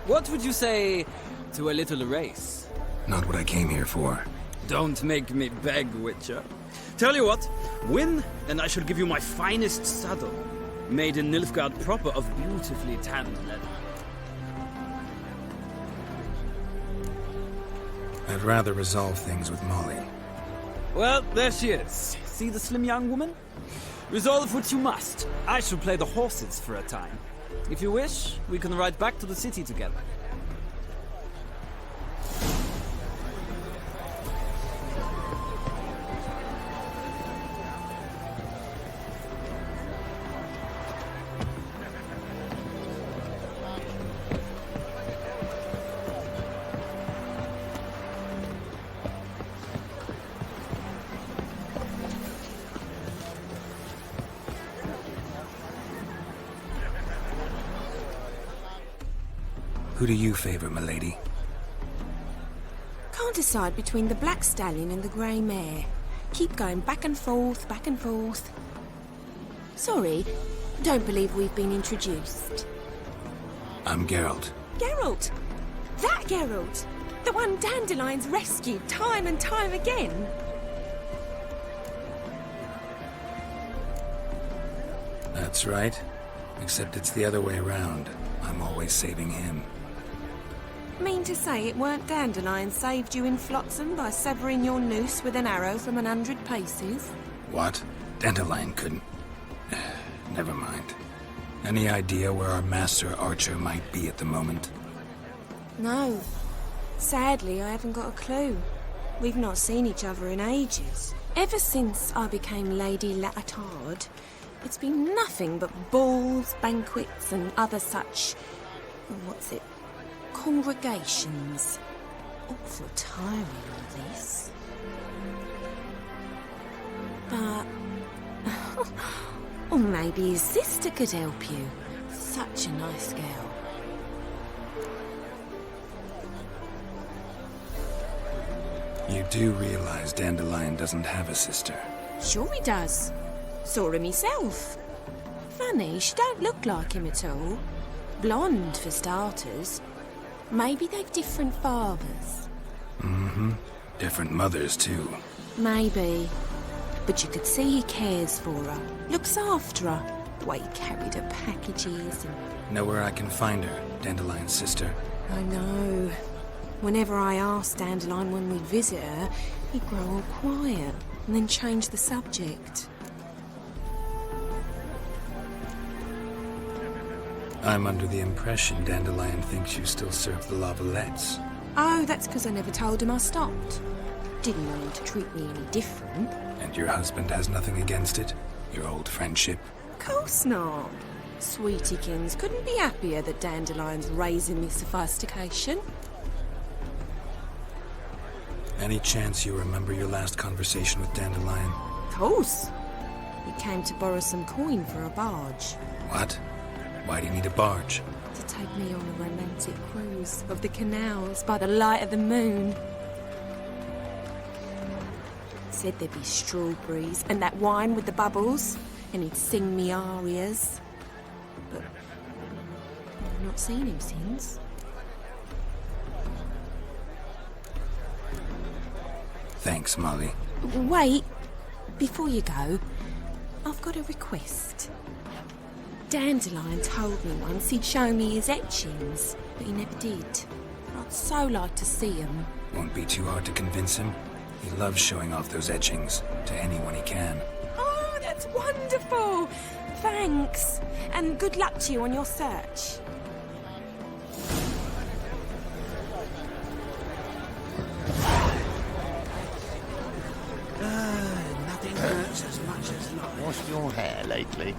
What would you say to a little race? Not what I came here for. Don't make me beg, Witcher. Tell you what, win, and I shall give you my finest saddle. Made in Nilfgaard proper of beautifully tanned leather. I'd rather resolve things with Molly. Well, there she is. See the slim young woman? Resolve what you must. I shall play the horses for a time. If you wish, we can ride back to the city together. Who do you favor, milady? Can't decide between the Black Stallion and the Grey Mare. Keep going back and forth, back and forth. Sorry, don't believe we've been introduced. I'm Geralt. Geralt! That Geralt! The one Dandelion's rescued time and time again! That's right. Except it's the other way around. I'm always saving him. Mean to say it weren't Dandelion saved you in Flotsam by severing your noose with an arrow from 100 paces? What? Dandelion couldn't... Never mind. Any idea where our master archer might be at the moment? No. Sadly, I haven't got a clue. We've not seen each other in ages. Ever since I became Lady Latard, it's been nothing but balls, banquets, and other such... congregations. Awful tiring, all this. But... or maybe his sister could help you. Such a nice girl. You do realize Dandelion doesn't have a sister? Sure he does. Saw him myself. Funny, she don't look like him at all. Blonde, for starters. Maybe they've different fathers. Mm-hmm. Different mothers, too. Maybe. But you could see he cares for her. Looks after her. The way he carried her packages and... Know where I can find her, Dandelion's sister? I know. Whenever I asked Dandelion when we'd visit her, he'd grow all quiet and then change the subject. I'm under the impression Dandelion thinks you still serve the Lavalettes. Oh, that's because I never told him I stopped. Didn't want him to treat me any different. And your husband has nothing against it? Your old friendship? Of course not. Sweetiekins couldn't be happier that Dandelion's raising me sophistication. Any chance you remember your last conversation with Dandelion? Of course. He came to borrow some coin for a barge. What? Why do you need a barge? To take me on a romantic cruise of the canals by the light of the moon. Said there'd be strawberries and that wine with the bubbles, and he'd sing me arias. But I've not seen him since. Thanks, Molly. Wait, before you go, I've got a request. Dandelion told me once he'd show me his etchings, but he never did. I'd so like to see them. Won't be too hard to convince him. He loves showing off those etchings to anyone he can. Oh, that's wonderful! Thanks, and good luck to you on your search. Nothing hurts as much as life. Washed your hair lately?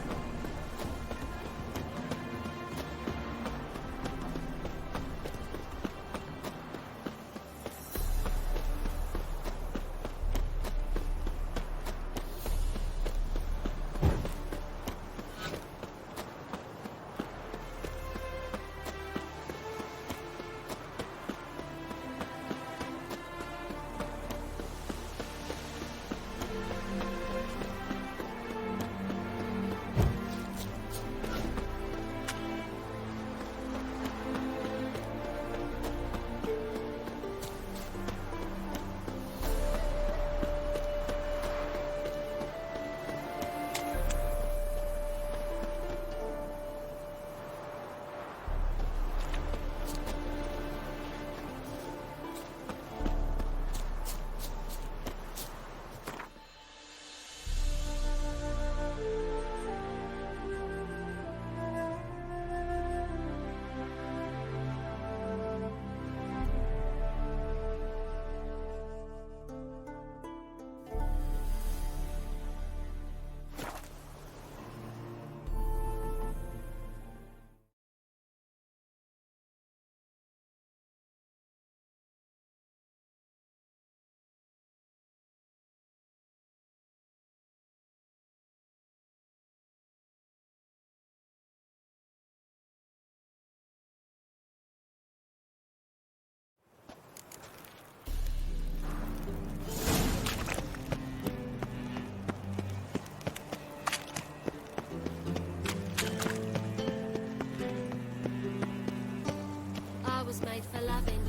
Made for loving.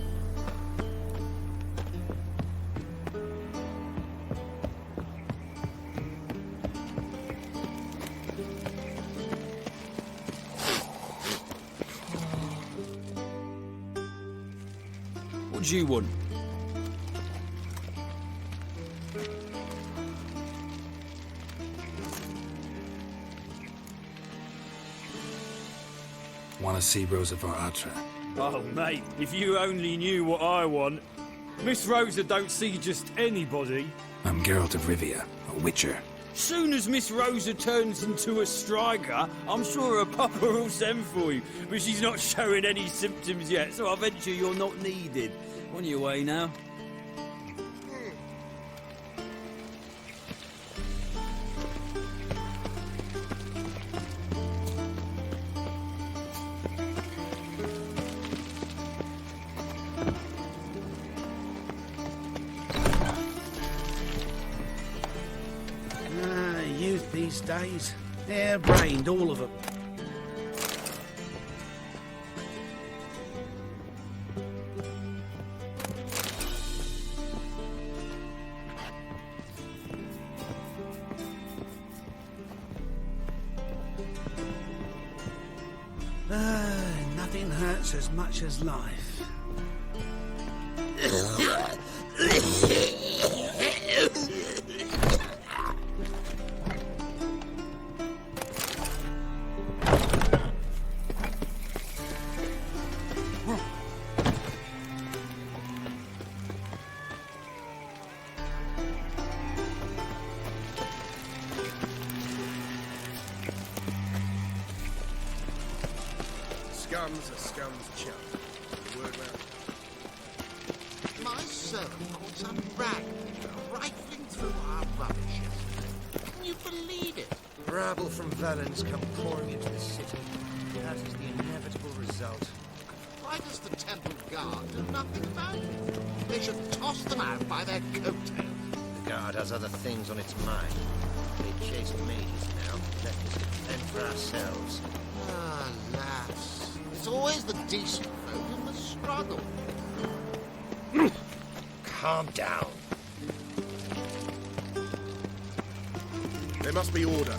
What do you want? Want to see Rosa var Atra? Oh, mate, if you only knew what I want. Miss Rosa don't see just anybody. I'm Geralt of Rivia, a witcher. Soon as Miss Rosa turns into a striker, I'm sure her papa will send for you. But she's not showing any symptoms yet, so I venture you're not needed. On your way now. Youth these days, hair-brained, all of them. Nothing hurts as much as life. scum's a scum's chum. Word round. My servant caught some rag rifling through our rubbish yesterday. Can you believe it? Rabble from Valens come pouring into the city. That is the inevitable result. Why does the temple guard do nothing about it? They should toss them out by their coattails. The guard has other things on its mind. They chase mages now. Let us defend for ourselves. Ah, lass. It's always the decent folk who must struggle. Calm down. There must be order.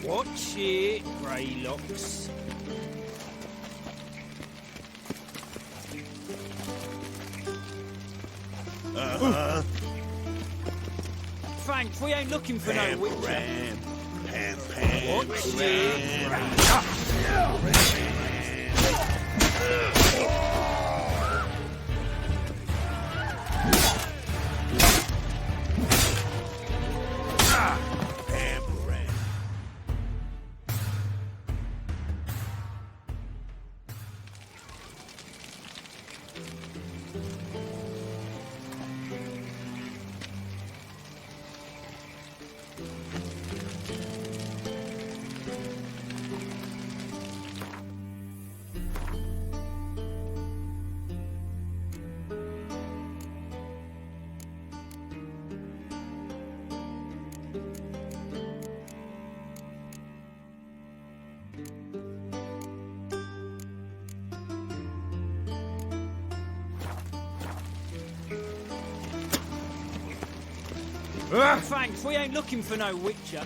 Watch it, Greylocks. Thanks, we ain't looking for no witcher. Watch Thanks, we ain't looking for no witcher.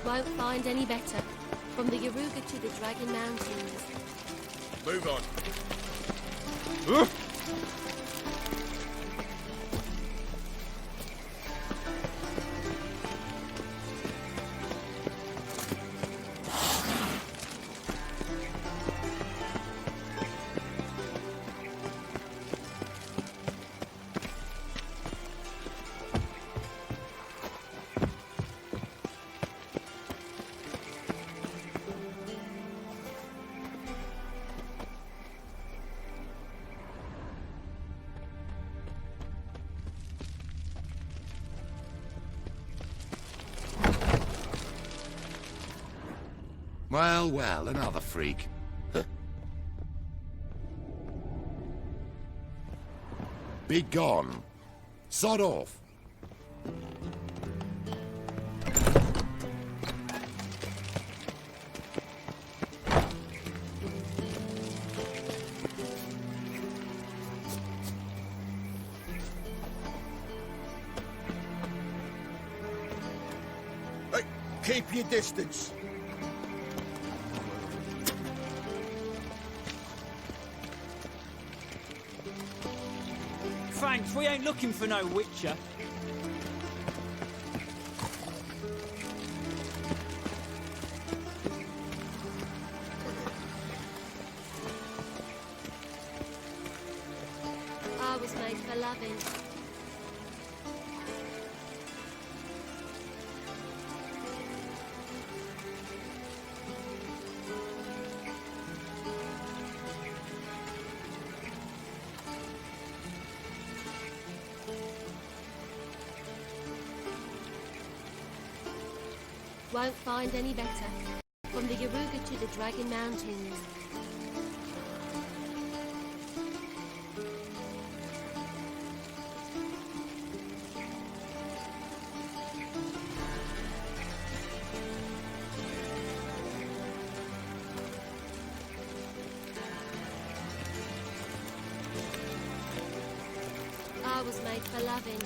Won't find any better. From the Yaruga to the Dragon Mountains. Move on. Well, well, another freak. Be gone. Sod off. Hey, keep your distance. thanks. We ain't looking for no witcher. I was made for loving. Won't find any better. From the Yaruga to the Dragon Mountains. I was made for loving.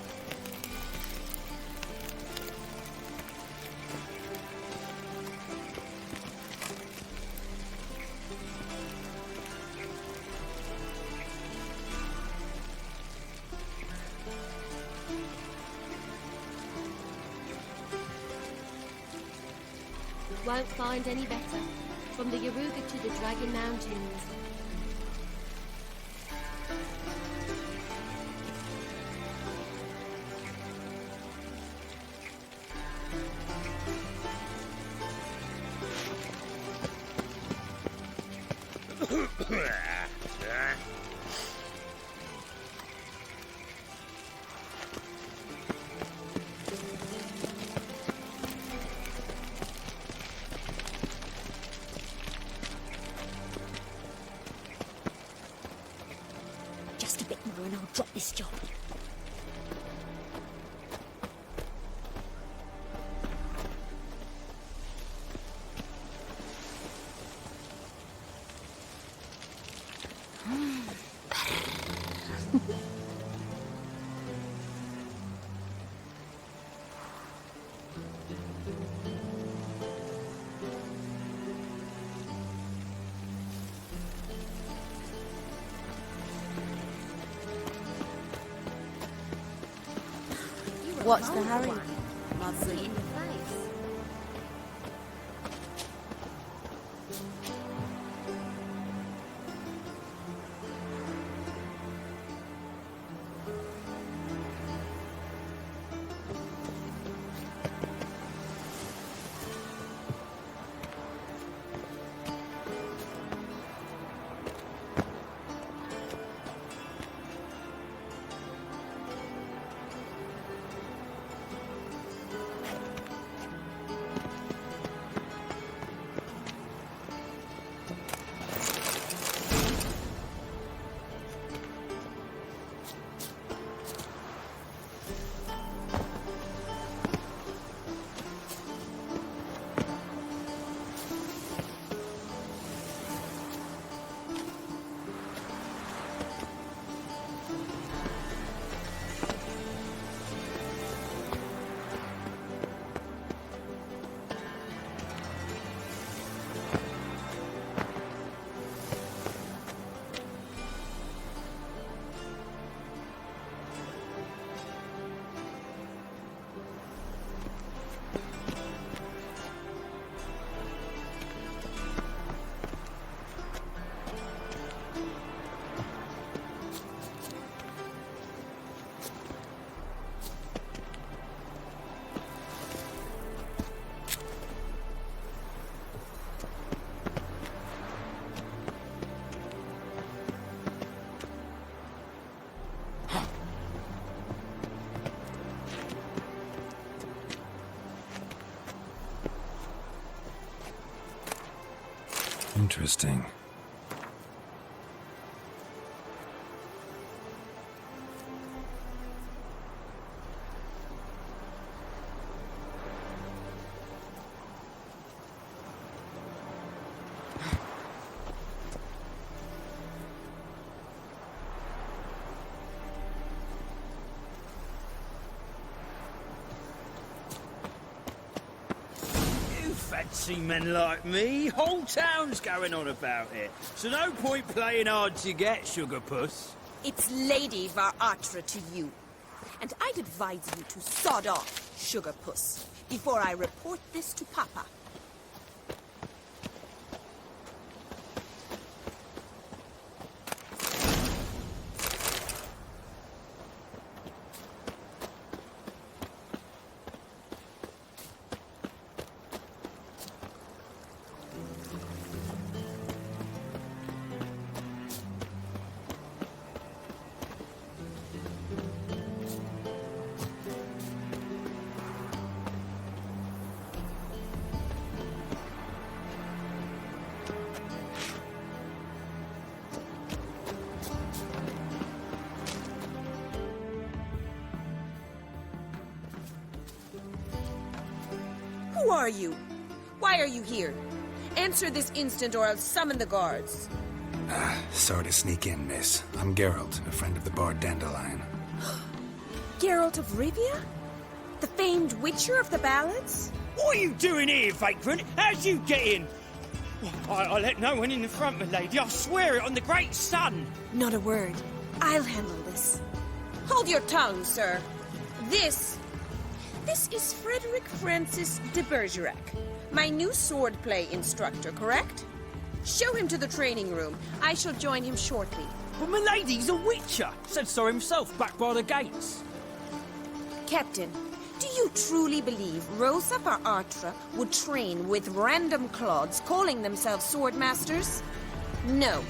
Won't find any better. From the Yaruga to the Dragon Mountains. Just a bit more and I'll drop this job. What's the hurry? Nothing. In the face. Interesting. Fancy men like me. Whole town's going on about it. So no point playing hard to get, sugar puss. It's Lady Var Atra to you. And I'd advise you to sod off, sugar puss, before I report this to Papa. Who are you? Why are you here? Answer this instant or I'll summon the guards. Sorry to sneak in, miss. I'm Geralt, a friend of the bard Dandelion. Geralt of Rivia? The famed witcher of the ballads? What are you doing here, vagrant? How'd you get in? I let no one in the front, my lady. I swear it on the great sun. Not a word. I'll handle this. Hold your tongue, sir. This is Frederick Francis de Bergerac, my new swordplay instructor, correct? Show him to the training room. I shall join him shortly. But my lady's a witcher. Said so himself back by the gates. Captain, do you truly believe Rosa Var Atra would train with random clods calling themselves swordmasters? No.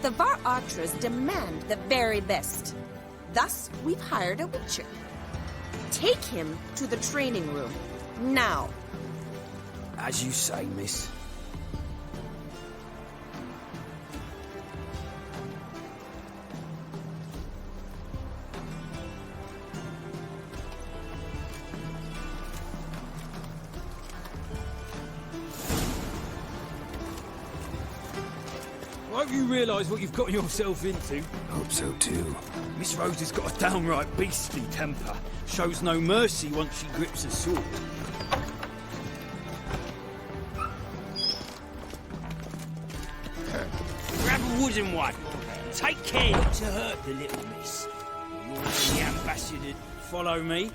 The Var Atras demand the very best. Thus, we've hired a witcher. Take him to the training room. Now. As you say, miss. I hope you realise what you've got yourself into. Hope so too. Miss Rose has got a downright beastly temper. Shows no mercy once she grips a sword. Grab a wooden one. Take care not to hurt the little miss. You're the ambassador. Follow me.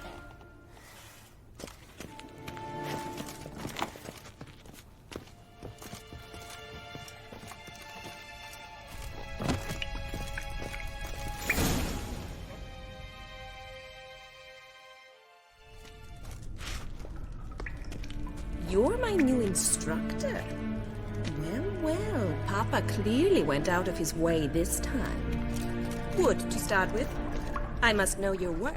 You're my new instructor. Well, Papa clearly went out of his way this time. Good to start with. I must know your worth.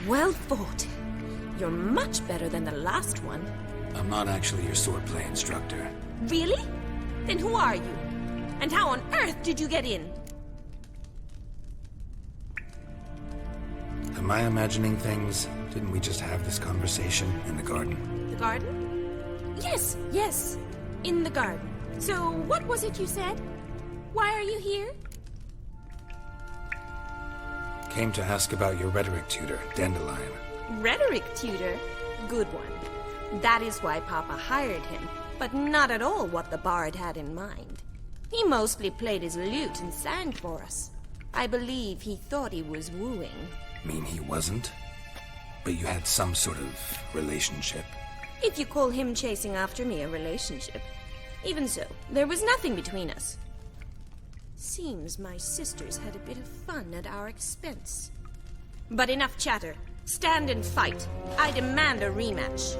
Well fought. You're much better than the last one. I'm not actually your swordplay instructor. Really? Then who are you? And how on earth did you get in? Am I imagining things? Didn't we just have this conversation in the garden? The garden? Yes. In the garden. So, what was it you said? Why are you here? Came to ask about your rhetoric tutor, Dandelion. Rhetoric tutor? Good one. That is why Papa hired him, but not at all what the bard had in mind. He mostly played his lute and sang for us. I believe he thought he was wooing. Mean he wasn't? But you had some sort of relationship? If you call him chasing after me a relationship. Even so, there was nothing between us. Seems my sisters had a bit of fun at our expense. But enough chatter. Stand and fight. I demand a rematch.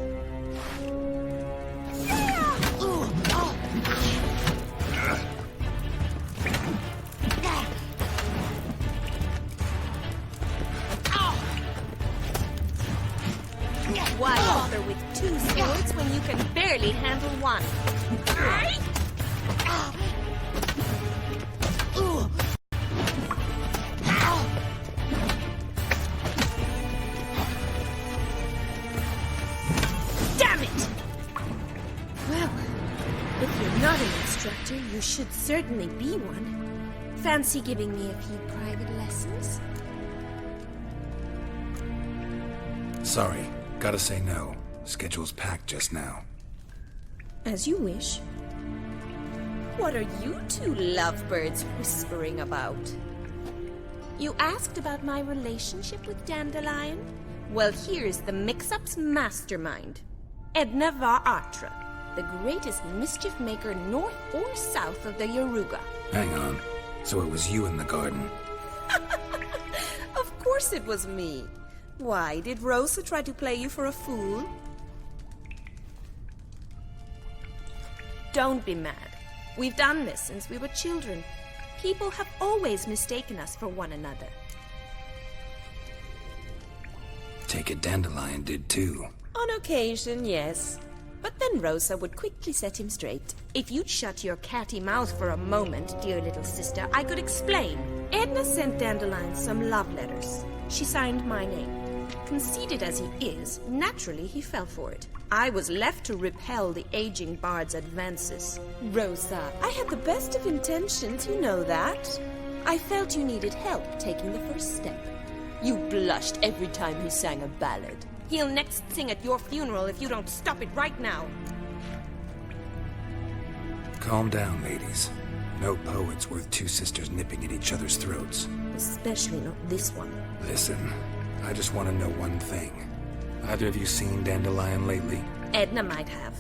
Why bother with two swords when you can barely handle one? Damn it! Well, if you're not an instructor, you should certainly be one. Fancy giving me a few private lessons? Sorry, gotta say no. Schedule's packed just now. As you wish. What are you two lovebirds whispering about? You asked about my relationship with Dandelion? Well, here's the mix-up's mastermind. Edna var Atra, the greatest mischief maker north or south of the Yaruga. Hang on. So it was you in the garden? Of course it was me. Why, did Rosa try to play you for a fool? Don't be mad. We've done this since we were children. People have always mistaken us for one another. Take it Dandelion did too. On occasion, yes. But then Rosa would quickly set him straight. If you'd shut your catty mouth for a moment, dear little sister, I could explain. Edna sent Dandelion some love letters. She signed my name. Conceited as he is, naturally he fell for it. I was left to repel the aging bard's advances. Rosa, I had the best of intentions, you know that. I felt you needed help taking the first step. You blushed every time he sang a ballad. He'll next sing at your funeral if you don't stop it right now. Calm down, ladies. No poet's worth two sisters nipping at each other's throats. Especially not this one. Listen, I just want to know one thing. Either of you seen Dandelion lately? Edna might have.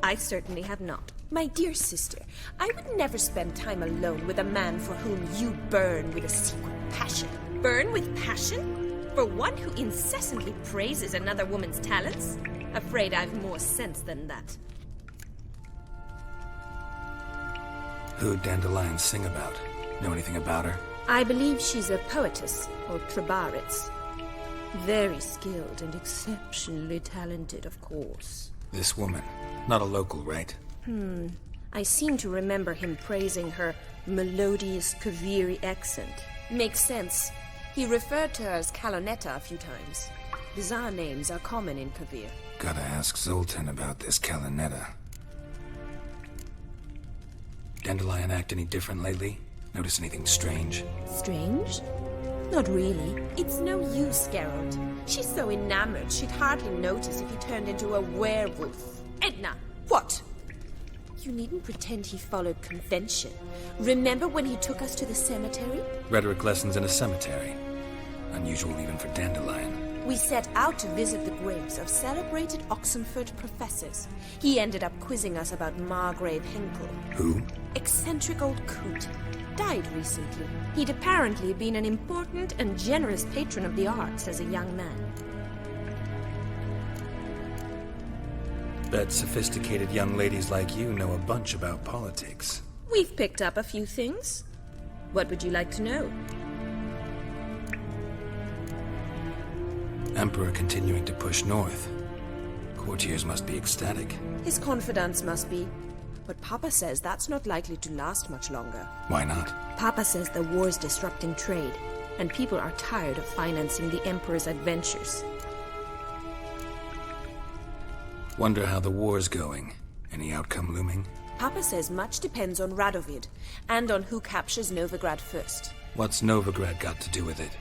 I certainly have not. My dear sister, I would never spend time alone with a man for whom you burn with a secret passion. Burn with passion? For one who incessantly praises another woman's talents? Afraid I've more sense than that. Who'd Dandelion sing about? Know anything about her? I believe she's a poetess, or Trebaritz. Very skilled and exceptionally talented, of course. This woman. Not a local, right? I seem to remember him praising her melodious Kaviri accent. Makes sense. He referred to her as Kalonetta a few times. Bizarre names are common in Kavir. Gotta ask Zoltan about this Kalonetta. Dandelion act any different lately? Notice anything strange? Strange? Not really. It's no use, Geralt. She's so enamored she'd hardly notice if he turned into a werewolf. Edna! What? You needn't pretend he followed convention. Remember when he took us to the cemetery? Rhetoric lessons in a cemetery. Unusual even for Dandelion. We set out to visit the graves of celebrated Oxenford professors. He ended up quizzing us about Margrave Henkel. Who? Eccentric old coot. Died recently. He'd apparently been an important and generous patron of the arts as a young man. Bet sophisticated young ladies like you know a bunch about politics. We've picked up a few things. What would you like to know? Emperor continuing to push north. Courtiers must be ecstatic. His confidants must be. But Papa says that's not likely to last much longer. Why not? Papa says the war's disrupting trade, and people are tired of financing the Emperor's adventures. Wonder how the war's going. Any outcome looming? Papa says much depends on Radovid, and on who captures Novigrad first. What's Novigrad got to do with it?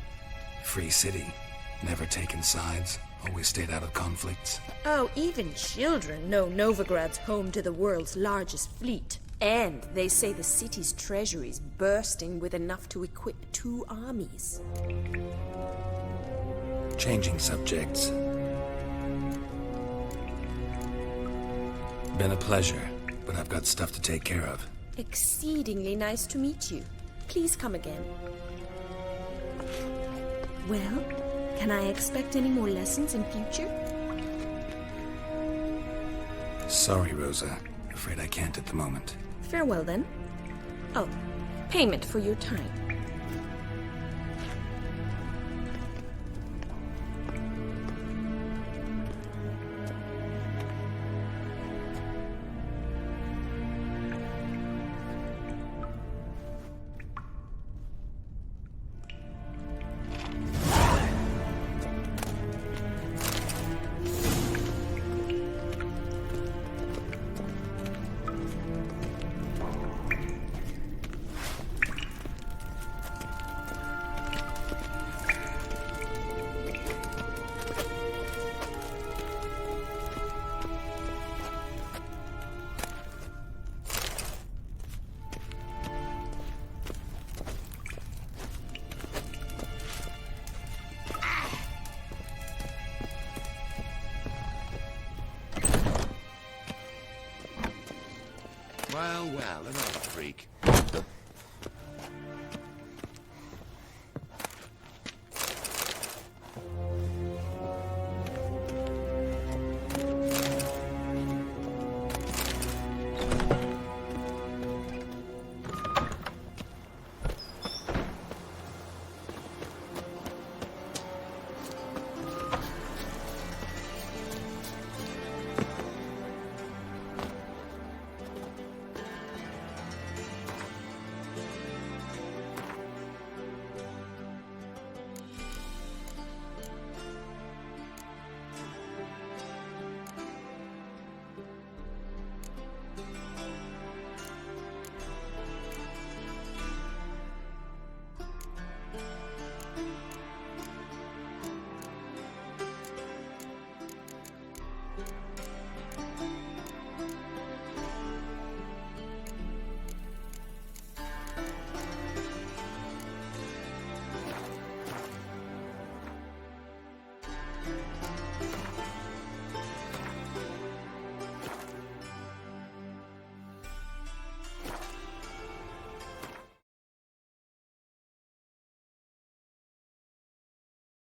Free city. Never taken sides. Always stayed out of conflicts. Oh, even children know Novigrad's home to the world's largest fleet. And they say the city's treasury's bursting with enough to equip 2 armies. Changing subjects. Been a pleasure, but I've got stuff to take care of. Exceedingly nice to meet you. Please come again. Well, can I expect any more lessons in future? Sorry, Rosa. Afraid I can't at the moment. Farewell, then. Oh, payment for your time. Well, another freak. The